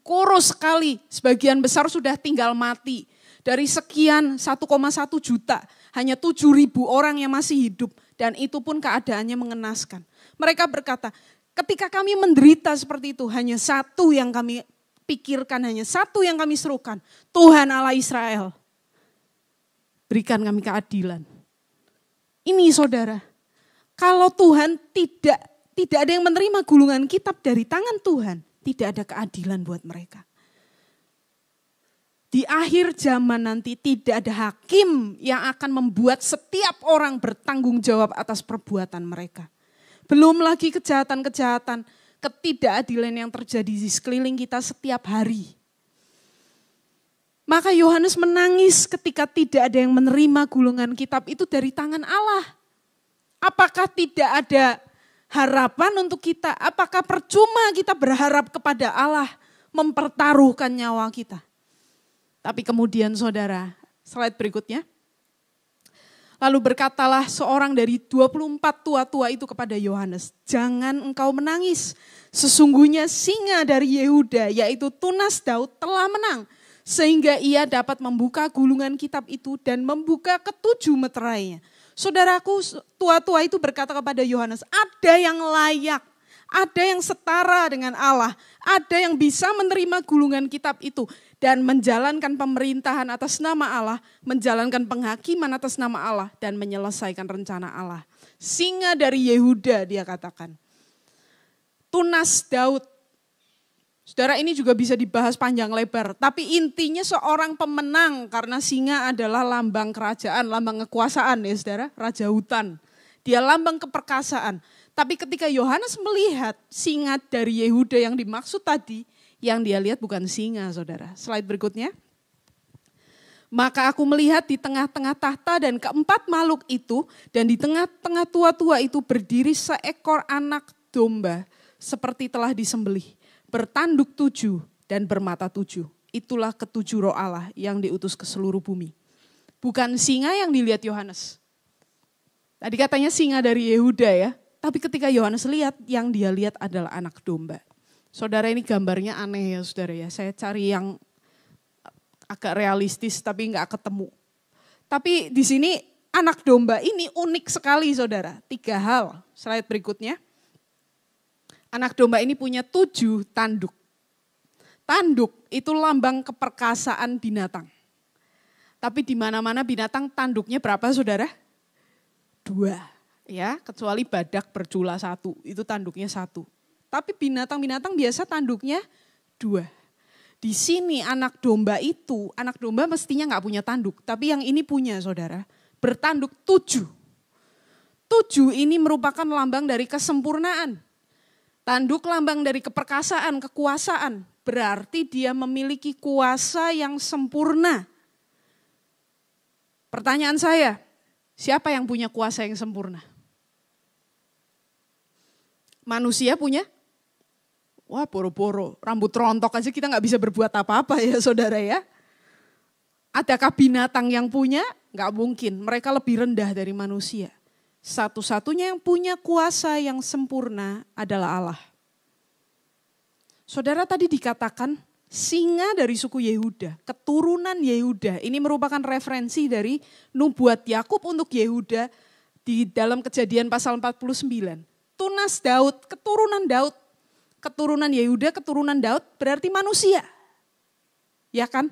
Kurus sekali, sebagian besar sudah tinggal mati. Dari sekian 1,1 juta, hanya 7.000 orang yang masih hidup. Dan itu pun keadaannya mengenaskan. Mereka berkata, ketika kami menderita seperti itu, hanya satu yang kami pikirkan, hanya satu yang kami serukan. Tuhan Allah Israel, berikan kami keadilan. Ini saudara, kalau Tuhan tidak ada yang menerima gulungan kitab dari tangan Tuhan, tidak ada keadilan buat mereka. Di akhir zaman nanti tidak ada hakim yang akan membuat setiap orang bertanggung jawab atas perbuatan mereka. Belum lagi kejahatan-kejahatan, ketidakadilan yang terjadi di sekeliling kita setiap hari. Maka Yohanes menangis ketika tidak ada yang menerima gulungan kitab itu dari tangan Allah. Apakah tidak ada harapan untuk kita? Apakah percuma kita berharap kepada Allah mempertaruhkan nyawa kita? Tapi kemudian saudara, slide berikutnya. Lalu berkatalah seorang dari 24 tua-tua itu kepada Yohanes, jangan engkau menangis. Sesungguhnya singa dari Yehuda, yaitu tunas Daud, telah menang. Sehingga ia dapat membuka gulungan kitab itu dan membuka ketujuh meterainya. Saudaraku, tua-tua itu berkata kepada Yohanes, ada yang layak, ada yang setara dengan Allah, ada yang bisa menerima gulungan kitab itu dan menjalankan pemerintahan atas nama Allah, menjalankan penghakiman atas nama Allah dan menyelesaikan rencana Allah. Singa dari Yehuda, dia katakan. Tunas Daud. Saudara, ini juga bisa dibahas panjang lebar, tapi intinya seorang pemenang karena singa adalah lambang kerajaan, lambang kekuasaan ya saudara, raja hutan. Dia lambang keperkasaan. Tapi ketika Yohanes melihat singa dari Yehuda yang dimaksud tadi, yang dia lihat bukan singa saudara. Slide berikutnya. Maka aku melihat di tengah-tengah tahta dan keempat makhluk itu, dan di tengah-tengah tua-tua itu berdiri seekor anak domba seperti telah disembelih. Bertanduk 7 dan bermata 7. Itulah ketujuh roh Allah yang diutus ke seluruh bumi. Bukan singa yang dilihat Yohanes. Tadi katanya singa dari Yehuda ya. Tapi ketika Yohanes lihat, yang dia lihat adalah anak domba. Saudara, ini gambarnya aneh ya saudara ya. Saya cari yang agak realistis tapi nggak ketemu. Tapi di sini anak domba ini unik sekali saudara. 3 hal. Slide berikutnya. Anak domba ini punya 7 tanduk. Tanduk itu lambang keperkasaan binatang. Tapi di mana-mana binatang tanduknya berapa saudara? 2. Ya, kecuali badak bercula 1, itu tanduknya 1. Tapi binatang-binatang biasa tanduknya 2. Di sini anak domba mestinya nggak punya tanduk. Tapi yang ini punya saudara, bertanduk 7. 7 ini merupakan lambang dari kesempurnaan. Tanduk lambang dari keperkasaan, kekuasaan. Berarti dia memiliki kuasa yang sempurna. Pertanyaan saya, siapa yang punya kuasa yang sempurna? Manusia punya? Wah boro-boro, rambut rontok aja kita gak bisa berbuat apa-apa ya saudara ya. Adakah binatang yang punya? Enggak mungkin, mereka lebih rendah dari manusia. Satu-satunya yang punya kuasa yang sempurna adalah Allah. Saudara, tadi dikatakan singa dari suku Yehuda, keturunan Yehuda. Ini merupakan referensi dari nubuat Yakub untuk Yehuda di dalam Kejadian pasal 49. Tunas Daud, keturunan Daud. Keturunan Yehuda, keturunan Daud berarti manusia. Ya kan?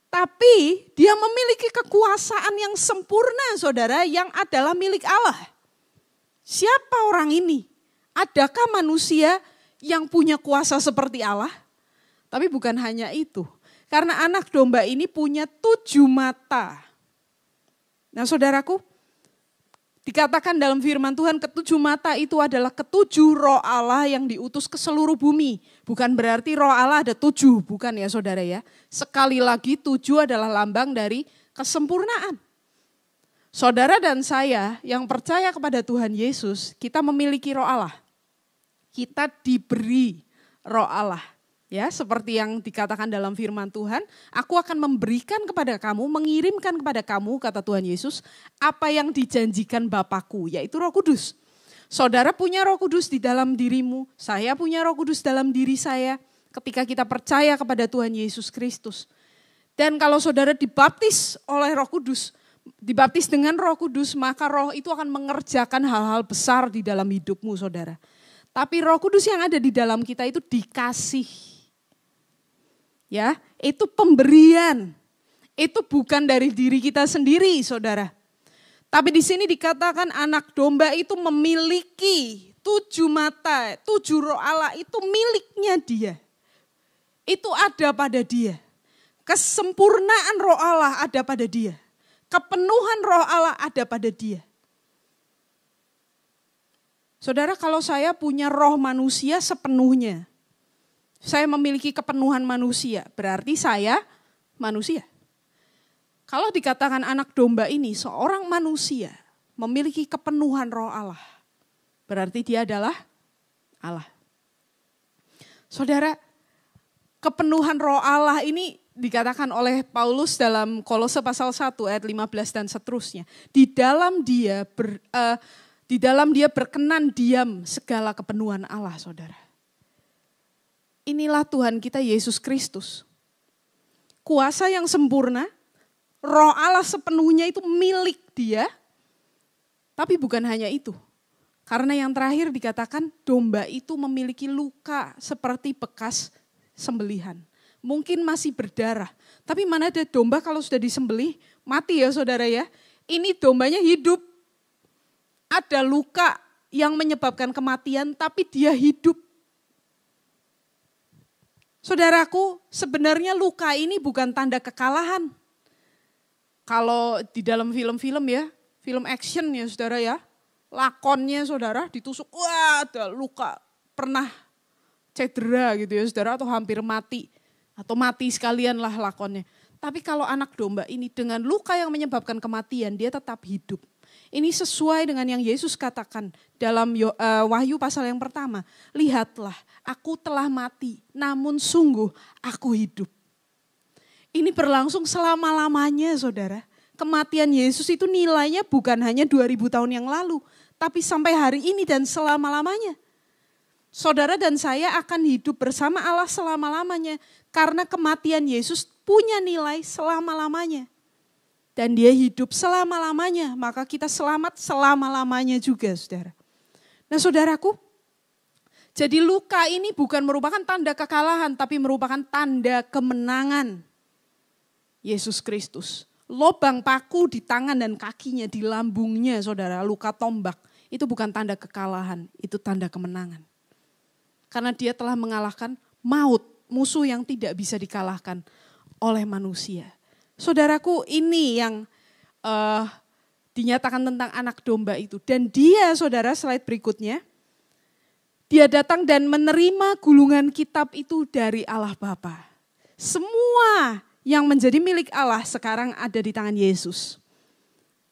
Tapi dia memiliki kekuasaan yang sempurna, saudara, yang adalah milik Allah. Siapa orang ini? Adakah manusia yang punya kuasa seperti Allah? Tapi bukan hanya itu. Karena anak domba ini punya 7 mata. Nah saudaraku, dikatakan dalam firman Tuhan ke-7 mata itu adalah ke-7 roh Allah yang diutus ke seluruh bumi. Bukan berarti roh Allah ada 7, bukan ya saudara ya. Sekali lagi 7 adalah lambang dari kesempurnaan. Saudara dan saya yang percaya kepada Tuhan Yesus, kita memiliki roh Allah. Kita diberi roh Allah. Ya, seperti yang dikatakan dalam firman Tuhan, aku akan memberikan kepada kamu, mengirimkan kepada kamu, kata Tuhan Yesus, apa yang dijanjikan Bapakku, yaitu Roh Kudus. Saudara punya Roh Kudus di dalam dirimu, saya punya Roh Kudus dalam diri saya, ketika kita percaya kepada Tuhan Yesus Kristus. Dan kalau saudara dibaptis oleh Roh Kudus, dibaptis dengan Roh Kudus, maka Roh itu akan mengerjakan hal-hal besar di dalam hidupmu, saudara. Tapi Roh Kudus yang ada di dalam kita itu dikasih. Ya, itu pemberian. Itu bukan dari diri kita sendiri, saudara. Tapi di sini dikatakan anak domba itu memiliki 7 mata, 7 roh Allah itu miliknya dia. Itu ada pada dia. Kesempurnaan roh Allah ada pada dia. Kepenuhan roh Allah ada pada dia. Saudara, kalau saya punya roh manusia sepenuhnya, saya memiliki kepenuhan manusia, berarti saya manusia. Kalau dikatakan anak domba ini seorang manusia memiliki kepenuhan roh Allah, berarti dia adalah Allah. Saudara, kepenuhan roh Allah ini dikatakan oleh Paulus dalam Kolose pasal 1 ayat 15 dan seterusnya. Di dalam dia berkenan diam segala kepenuhan Allah, saudara. Inilah Tuhan kita Yesus Kristus. Kuasa yang sempurna, roh Allah sepenuhnya itu milik dia. Tapi bukan hanya itu. Karena yang terakhir dikatakan domba itu memiliki luka seperti bekas sembelihan. Mungkin masih berdarah. Tapi mana ada domba kalau sudah disembelih, mati ya saudara ya. Ini dombanya hidup. Ada luka yang menyebabkan kematian, tapi dia hidup. Saudaraku, sebenarnya luka ini bukan tanda kekalahan. Kalau di dalam film-film ya, film action ya saudara ya, lakonnya saudara ditusuk, wah ada luka, pernah cedera gitu ya saudara, atau hampir mati. Atau mati sekalian lah lakonnya. Tapi kalau anak domba ini dengan luka yang menyebabkan kematian, dia tetap hidup. Ini sesuai dengan yang Yesus katakan dalam Wahyu pasal yang pertama. Lihatlah, aku telah mati, namun sungguh aku hidup. Ini berlangsung selama-lamanya saudara. Kematian Yesus itu nilainya bukan hanya 2000 tahun yang lalu, tapi sampai hari ini dan selama-lamanya. Saudara dan saya akan hidup bersama Allah selama-lamanya karena kematian Yesus punya nilai selama-lamanya. Dan dia hidup selama-lamanya, maka kita selamat selama-lamanya juga saudara. Nah saudaraku, jadi luka ini bukan merupakan tanda kekalahan, tapi merupakan tanda kemenangan Yesus Kristus. Lobang paku di tangan dan kakinya, di lambungnya saudara, luka tombak. Itu bukan tanda kekalahan, itu tanda kemenangan. Karena dia telah mengalahkan maut, musuh yang tidak bisa dikalahkan oleh manusia. Saudaraku, ini yang dinyatakan tentang anak domba itu. Dan dia, saudara, slide berikutnya. Dia datang dan menerima gulungan kitab itu dari Allah Bapa. Semua yang menjadi milik Allah sekarang ada di tangan Yesus.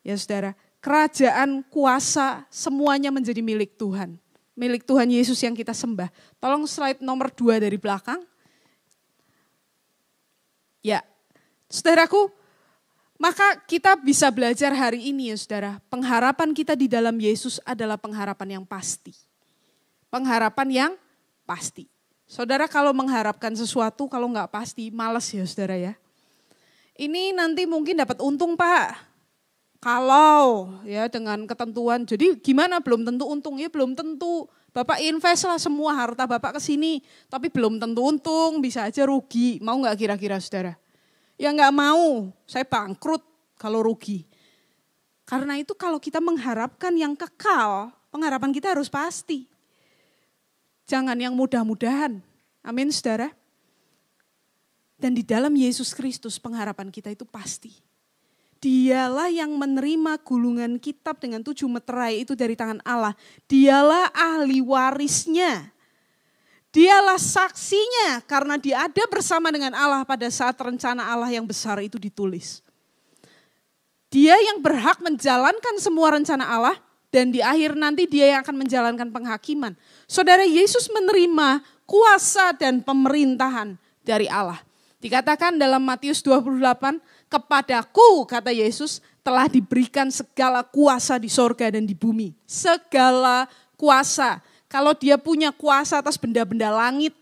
Ya saudara, kerajaan, kuasa, semuanya menjadi milik Tuhan. Milik Tuhan Yesus yang kita sembah. Tolong slide nomor 2 dari belakang. Ya. Saudaraku, maka kita bisa belajar hari ini ya saudara, pengharapan kita di dalam Yesus adalah pengharapan yang pasti. Pengharapan yang pasti. Saudara kalau mengharapkan sesuatu kalau nggak pasti, malas ya saudara ya. Ini nanti mungkin dapat untung Pak. Kalau ya dengan ketentuan, jadi gimana belum tentu untung ya belum tentu. Bapak invest lah semua harta Bapak ke sini, tapi belum tentu untung, bisa aja rugi. Mau nggak kira-kira saudara? Ya nggak mau, saya bangkrut kalau rugi. Karena itu kalau kita mengharapkan yang kekal, pengharapan kita harus pasti. Jangan yang mudah-mudahan, amin saudara. Dan di dalam Yesus Kristus pengharapan kita itu pasti. Dialah yang menerima gulungan kitab dengan 7 meterai itu dari tangan Allah. Dialah ahli warisnya. Dialah saksinya karena dia ada bersama dengan Allah pada saat rencana Allah yang besar itu ditulis. Dia yang berhak menjalankan semua rencana Allah dan di akhir nanti dia yang akan menjalankan penghakiman. Saudara, Yesus menerima kuasa dan pemerintahan dari Allah. Dikatakan dalam Matius 28, kepadaku kata Yesus telah diberikan segala kuasa di sorga dan di bumi. Segala kuasa. Kalau dia punya kuasa atas benda-benda langit,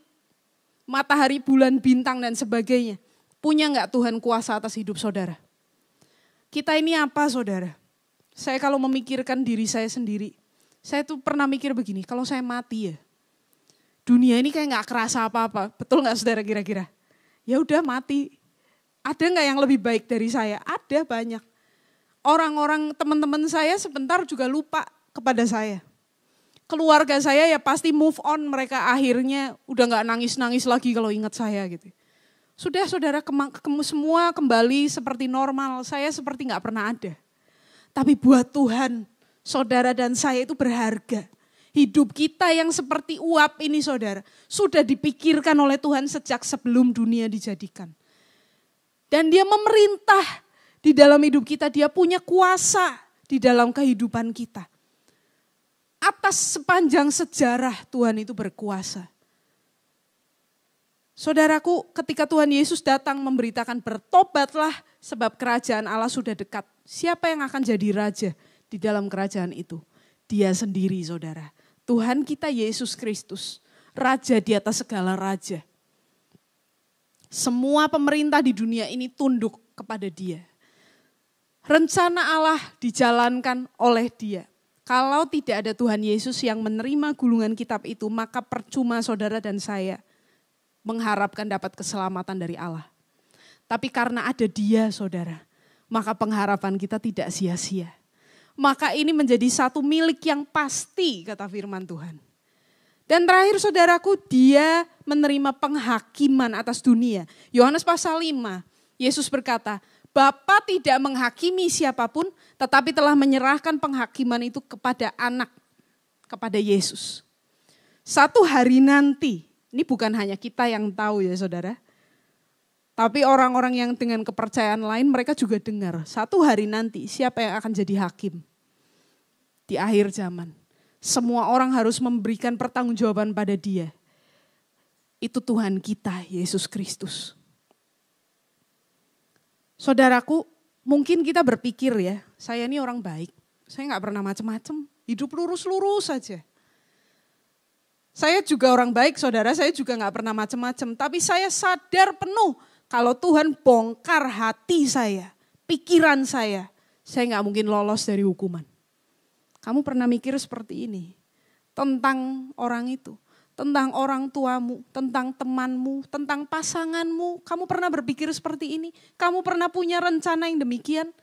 matahari, bulan, bintang dan sebagainya. Punya enggak Tuhan kuasa atas hidup saudara? Kita ini apa saudara? Saya kalau memikirkan diri saya sendiri, saya tuh pernah mikir begini, kalau saya mati ya, dunia ini kayak enggak kerasa apa-apa. Betul enggak saudara kira-kira? Ya udah mati. Ada enggak yang lebih baik dari saya? Ada banyak. Orang-orang teman-teman saya sebentar juga lupa kepada saya. Keluarga saya ya pasti move on, mereka akhirnya udah enggak nangis-nangis lagi kalau ingat saya gitu. Sudah saudara semua kembali seperti normal, saya seperti enggak pernah ada. Tapi buat Tuhan, saudara dan saya itu berharga. Hidup kita yang seperti uap ini saudara, sudah dipikirkan oleh Tuhan sejak sebelum dunia dijadikan. Dan dia memerintah di dalam hidup kita, dia punya kuasa di dalam kehidupan kita. Atas sepanjang sejarah Tuhan itu berkuasa. Saudaraku, ketika Tuhan Yesus datang memberitakan bertobatlah sebab kerajaan Allah sudah dekat. Siapa yang akan jadi raja di dalam kerajaan itu? Dia sendiri saudara. Tuhan kita Yesus Kristus, raja di atas segala raja. Semua pemerintah di dunia ini tunduk kepada dia. Rencana Allah dijalankan oleh dia. Kalau tidak ada Tuhan Yesus yang menerima gulungan kitab itu, maka percuma saudara dan saya mengharapkan dapat keselamatan dari Allah. Tapi karena ada dia saudara, maka pengharapan kita tidak sia-sia. Maka ini menjadi satu milik yang pasti kata firman Tuhan. Dan terakhir saudaraku, dia menerima penghakiman atas dunia. Yohanes pasal 5, Yesus berkata, Bapa tidak menghakimi siapapun, tetapi telah menyerahkan penghakiman itu kepada anak, kepada Yesus. Satu hari nanti, ini bukan hanya kita yang tahu ya saudara, tapi orang-orang yang dengan kepercayaan lain mereka juga dengar. Satu hari nanti siapa yang akan jadi hakim di akhir zaman. Semua orang harus memberikan pertanggungjawaban pada dia. Itu Tuhan kita, Yesus Kristus. Saudaraku, mungkin kita berpikir ya, saya ini orang baik. Saya gak pernah macam-macam, hidup lurus-lurus saja. Saya juga orang baik saudara, saya juga gak pernah macam-macam. Tapi saya sadar penuh kalau Tuhan bongkar hati saya, pikiran saya gak mungkin lolos dari hukuman. Kamu pernah mikir seperti ini tentang orang itu, tentang orang tuamu, tentang temanmu, tentang pasanganmu. Kamu pernah berpikir seperti ini? Kamu pernah punya rencana yang demikian?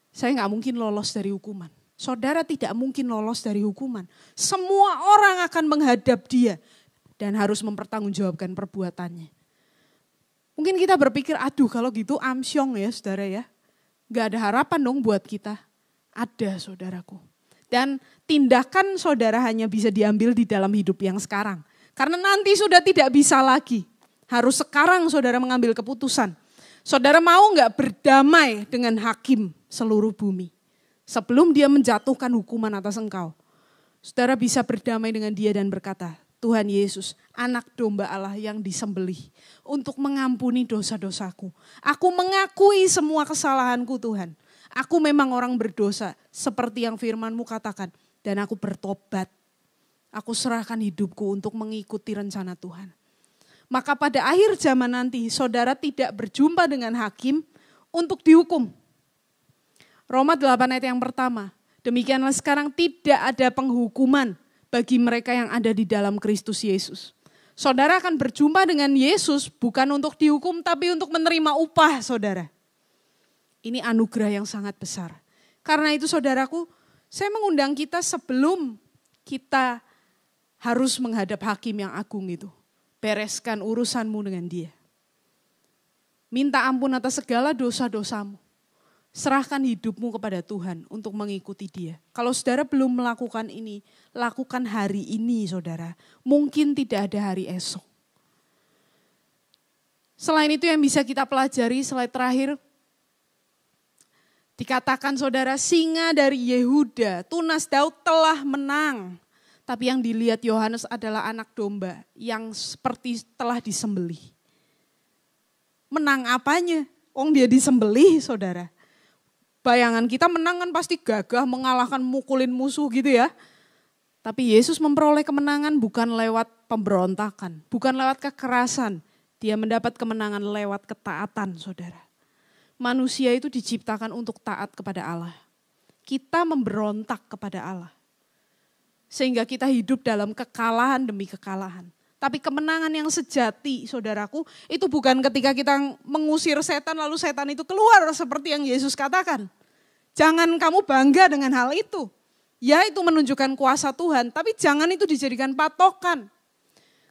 Saya gak mungkin lolos dari hukuman. Saudara tidak mungkin lolos dari hukuman. Semua orang akan menghadap dia dan harus mempertanggungjawabkan perbuatannya. Mungkin kita berpikir, aduh kalau gitu amsyong ya saudara ya. Gak ada harapan dong buat kita. Ada saudaraku. Dan tindakan saudara hanya bisa diambil di dalam hidup yang sekarang. Karena nanti sudah tidak bisa lagi. Harus sekarang saudara mengambil keputusan. Saudara mau gak berdamai dengan hakim seluruh bumi? Sebelum dia menjatuhkan hukuman atas engkau. Saudara bisa berdamai dengan dia dan berkata, Tuhan Yesus, anak domba Allah yang disembelih untuk mengampuni dosa-dosaku. Aku mengakui semua kesalahanku Tuhan. Aku memang orang berdosa seperti yang firman-Mu katakan. Dan aku bertobat. Aku serahkan hidupku untuk mengikuti rencana Tuhan. Maka pada akhir zaman nanti saudara tidak berjumpa dengan hakim untuk dihukum. Roma 8 ayat yang pertama. Demikianlah sekarang tidak ada penghukuman bagi mereka yang ada di dalam Kristus Yesus. Saudara akan berjumpa dengan Yesus bukan untuk dihukum tapi untuk menerima upah saudara. Ini anugerah yang sangat besar. Karena itu saudaraku, saya mengundang kita sebelum kita harus menghadap hakim yang agung itu. Bereskan urusanmu dengan dia. Minta ampun atas segala dosa-dosamu. Serahkan hidupmu kepada Tuhan untuk mengikuti dia. Kalau saudara belum melakukan ini, lakukan hari ini saudara. Mungkin tidak ada hari esok. Selain itu yang bisa kita pelajari, slide terakhir. Dikatakan saudara, singa dari Yehuda, tunas Daud telah menang. Tapi yang dilihat Yohanes adalah anak domba yang seperti telah disembelih. Menang apanya? Dia disembelih saudara. Bayangan kita menang kan pasti gagah, mengalahkan, mukulin musuh gitu ya. Tapi Yesus memperoleh kemenangan bukan lewat pemberontakan, bukan lewat kekerasan. Dia mendapat kemenangan lewat ketaatan saudara. Manusia itu diciptakan untuk taat kepada Allah. Kita memberontak kepada Allah. Sehingga kita hidup dalam kekalahan demi kekalahan. Tapi kemenangan yang sejati, saudaraku, itu bukan ketika kita mengusir setan lalu setan itu keluar seperti yang Yesus katakan. Jangan kamu bangga dengan hal itu. Ya itu menunjukkan kuasa Tuhan, tapi jangan itu dijadikan patokan.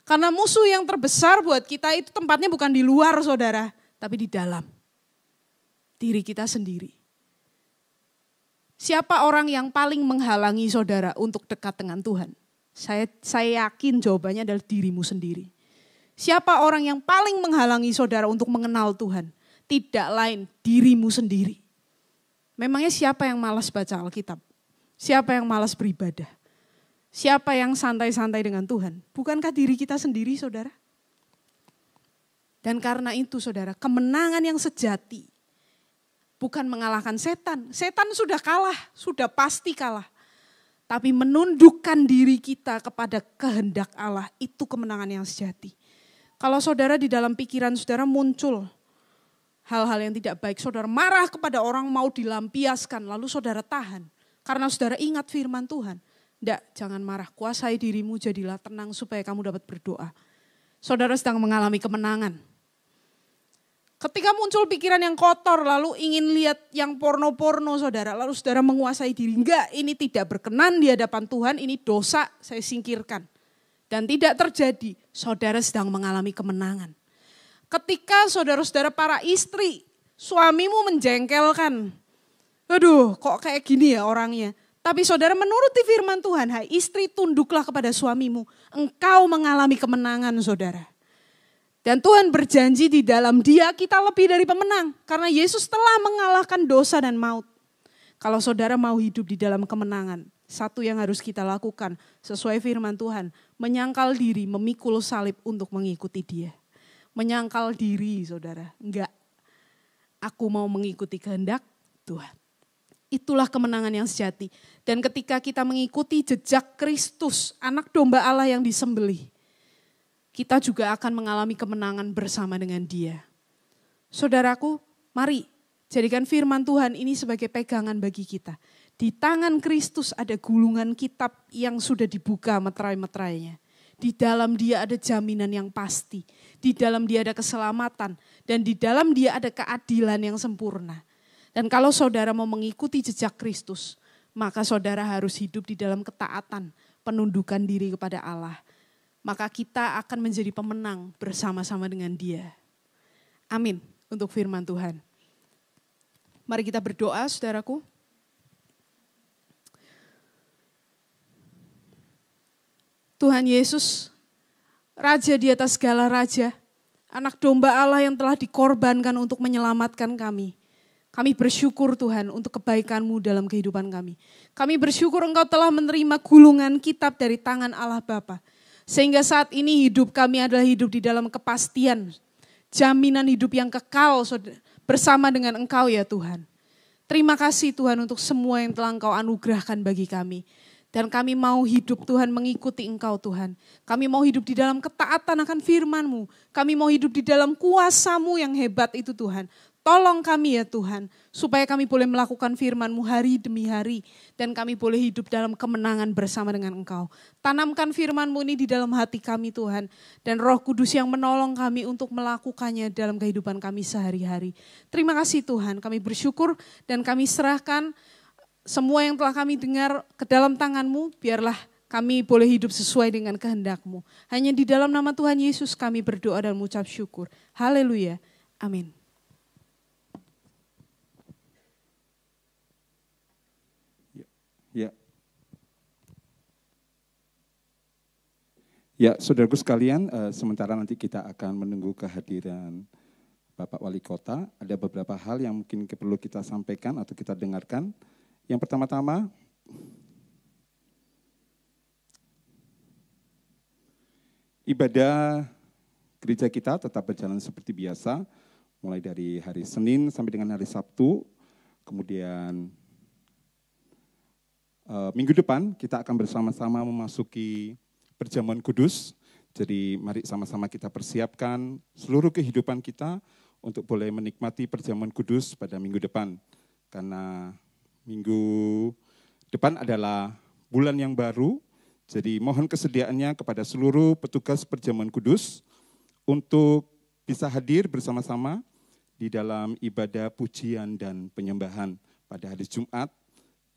Karena musuh yang terbesar buat kita itu tempatnya bukan di luar saudara, tapi di dalam. Diri kita sendiri. Siapa orang yang paling menghalangi saudara untuk dekat dengan Tuhan? Saya yakin jawabannya adalah dirimu sendiri. Siapa orang yang paling menghalangi saudara untuk mengenal Tuhan? Tidak lain dirimu sendiri. Memangnya siapa yang malas baca Alkitab? Siapa yang malas beribadah? Siapa yang santai-santai dengan Tuhan? Bukankah diri kita sendiri saudara? Dan karena itu saudara, kemenangan yang sejati bukan mengalahkan setan. Setan sudah kalah, sudah pasti kalah. Tapi menundukkan diri kita kepada kehendak Allah, itu kemenangan yang sejati. Kalau saudara di dalam pikiran saudara muncul hal-hal yang tidak baik, saudara marah kepada orang mau dilampiaskan, lalu saudara tahan. Karena saudara ingat firman Tuhan. Tidak, jangan marah, kuasai dirimu, jadilah tenang supaya kamu dapat berdoa. Saudara sedang mengalami kemenangan. Ketika muncul pikiran yang kotor, lalu ingin lihat yang porno-porno saudara, lalu saudara menguasai diri. Enggak, ini tidak berkenan di hadapan Tuhan, ini dosa, saya singkirkan. Dan tidak terjadi, saudara sedang mengalami kemenangan. Ketika saudara-saudara para istri, suamimu menjengkelkan. Aduh, kok kayak gini ya orangnya. Tapi saudara menuruti firman Tuhan, hai istri tunduklah kepada suamimu. Engkau mengalami kemenangan saudara. Dan Tuhan berjanji di dalam dia kita lebih dari pemenang. Karena Yesus telah mengalahkan dosa dan maut. Kalau saudara mau hidup di dalam kemenangan, satu yang harus kita lakukan sesuai firman Tuhan. Menyangkal diri, memikul salib untuk mengikuti dia. Menyangkal diri saudara, enggak. Aku mau mengikuti kehendak Tuhan. Itulah kemenangan yang sejati. Dan ketika kita mengikuti jejak Kristus, anak domba Allah yang disembelih. Kita juga akan mengalami kemenangan bersama dengan dia. Saudaraku, mari jadikan firman Tuhan ini sebagai pegangan bagi kita. Di tangan Kristus ada gulungan kitab yang sudah dibuka meterai-meterainya. Di dalam dia ada jaminan yang pasti. Di dalam dia ada keselamatan. Dan di dalam dia ada keadilan yang sempurna. Dan kalau saudara mau mengikuti jejak Kristus, maka saudara harus hidup di dalam ketaatan, penundukan diri kepada Allah. Maka kita akan menjadi pemenang bersama-sama dengan dia. Amin untuk firman Tuhan. Mari kita berdoa saudaraku. Tuhan Yesus, Raja di atas segala raja, anak domba Allah yang telah dikorbankan untuk menyelamatkan kami. Kami bersyukur Tuhan untuk kebaikan-Mu dalam kehidupan kami. Kami bersyukur Engkau telah menerima gulungan kitab dari tangan Allah Bapa. Sehingga saat ini hidup kami adalah hidup di dalam kepastian. Jaminan hidup yang kekal bersama dengan Engkau ya Tuhan. Terima kasih Tuhan untuk semua yang telah Engkau anugerahkan bagi kami. Dan kami mau hidup Tuhan mengikuti Engkau Tuhan. Kami mau hidup di dalam ketaatan akan firman-Mu. Kami mau hidup di dalam kuasa-Mu yang hebat itu Tuhan. Tolong kami ya Tuhan, supaya kami boleh melakukan firman-Mu hari demi hari. Dan kami boleh hidup dalam kemenangan bersama dengan Engkau. Tanamkan firman-Mu ini di dalam hati kami Tuhan. Dan Roh Kudus yang menolong kami untuk melakukannya dalam kehidupan kami sehari-hari. Terima kasih Tuhan, kami bersyukur dan kami serahkan semua yang telah kami dengar ke dalam tangan-Mu. Biarlah kami boleh hidup sesuai dengan kehendak-Mu. Hanya di dalam nama Tuhan Yesus kami berdoa dan mengucap syukur. Haleluya. Amin. Ya. Ya, saudaraku sekalian, sementara nanti kita akan menunggu kehadiran Bapak Wali Kota, ada beberapa hal yang mungkin perlu kita sampaikan atau kita dengarkan. Yang pertama-tama, ibadah gereja kita tetap berjalan seperti biasa, mulai dari hari Senin sampai dengan hari Sabtu, kemudian minggu depan kita akan bersama-sama memasuki perjamuan kudus. Jadi mari sama-sama kita persiapkan seluruh kehidupan kita untuk boleh menikmati perjamuan kudus pada minggu depan. Karena minggu depan adalah bulan yang baru, jadi mohon kesediaannya kepada seluruh petugas perjamuan kudus untuk bisa hadir bersama-sama di dalam ibadah pujian dan penyembahan pada hari Jumat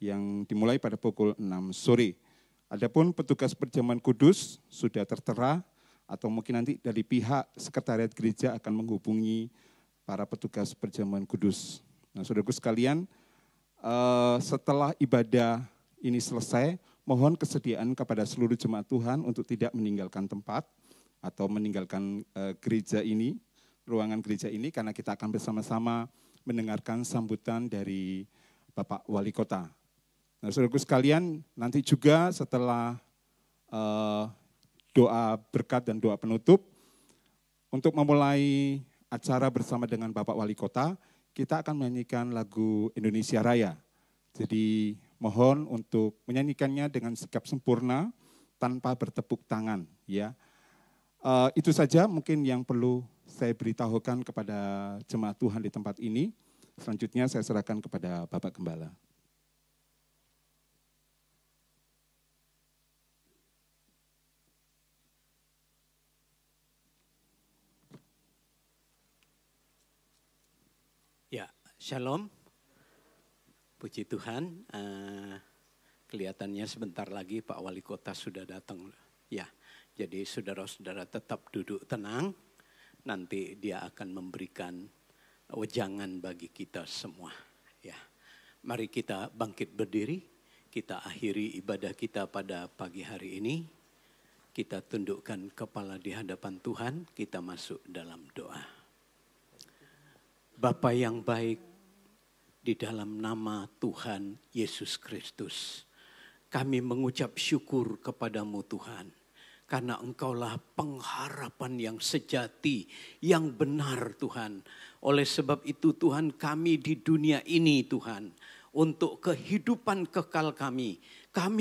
yang dimulai pada pukul 6 sore. Adapun petugas perjamuan kudus sudah tertera atau mungkin nanti dari pihak sekretariat gereja akan menghubungi para petugas perjamuan kudus. Nah, saudaraku sekalian, setelah ibadah ini selesai, mohon kesediaan kepada seluruh jemaat Tuhan untuk tidak meninggalkan tempat atau meninggalkan gereja ini, ruangan gereja ini, karena kita akan bersama-sama mendengarkan sambutan dari Bapak Wali Kota. Nah, saudaraku sekalian, nanti juga setelah doa berkat dan doa penutup, untuk memulai acara bersama dengan Bapak Wali Kota, kita akan menyanyikan lagu Indonesia Raya. Jadi mohon untuk menyanyikannya dengan sikap sempurna, tanpa bertepuk tangan. Ya, itu saja mungkin yang perlu saya beritahukan kepada jemaat Tuhan di tempat ini. Selanjutnya saya serahkan kepada Bapak Gembala. Ya, shalom. Puji Tuhan, kelihatannya sebentar lagi Pak Wali Kota sudah datang. Ya, jadi saudara-saudara tetap duduk tenang, nanti dia akan memberikan wejangan bagi kita semua. Ya, mari kita bangkit berdiri, kita akhiri ibadah kita pada pagi hari ini. Kita tundukkan kepala di hadapan Tuhan, kita masuk dalam doa. Bapa yang baik, di dalam nama Tuhan Yesus Kristus, kami mengucap syukur kepadamu Tuhan. Karena Engkaulah pengharapan yang sejati, yang benar Tuhan. Oleh sebab itu Tuhan, kami di dunia ini Tuhan, untuk kehidupan kekal kami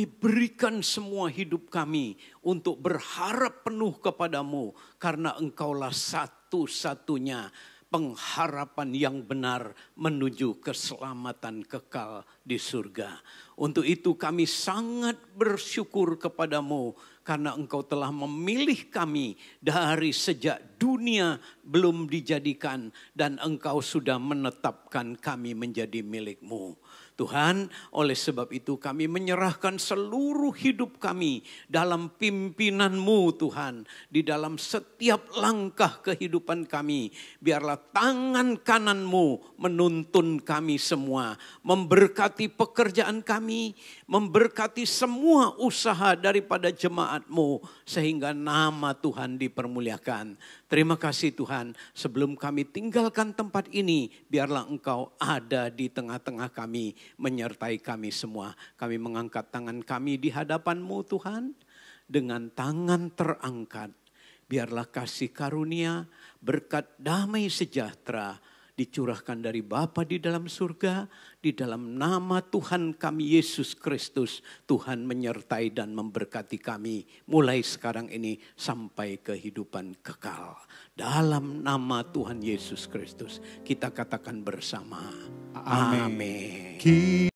berikan semua hidup kami untuk berharap penuh kepadamu. Karena Engkaulah satu-satunya pengharapan yang benar menuju keselamatan kekal di surga. Untuk itu kami sangat bersyukur kepadamu karena Engkau telah memilih kami dari sejak dunia belum dijadikan dan Engkau sudah menetapkan kami menjadi milik-Mu. Tuhan, oleh sebab itu kami menyerahkan seluruh hidup kami dalam pimpinan-Mu Tuhan. Di dalam setiap langkah kehidupan kami, biarlah tangan kanan-Mu menuntun kami semua. Memberkati pekerjaan kami, memberkati semua usaha daripada jemaat-Mu. Sehingga nama Tuhan dipermuliakan. Terima kasih Tuhan, sebelum kami tinggalkan tempat ini, biarlah Engkau ada di tengah-tengah kami, menyertai kami semua. Kami mengangkat tangan kami di hadapan-Mu Tuhan, dengan tangan terangkat. Biarlah kasih karunia, berkat damai sejahtera dicurahkan dari Bapa di dalam surga, di dalam nama Tuhan kami Yesus Kristus. Tuhan menyertai dan memberkati kami mulai sekarang ini sampai kehidupan kekal. Dalam nama Tuhan Yesus Kristus kita katakan bersama. Amin.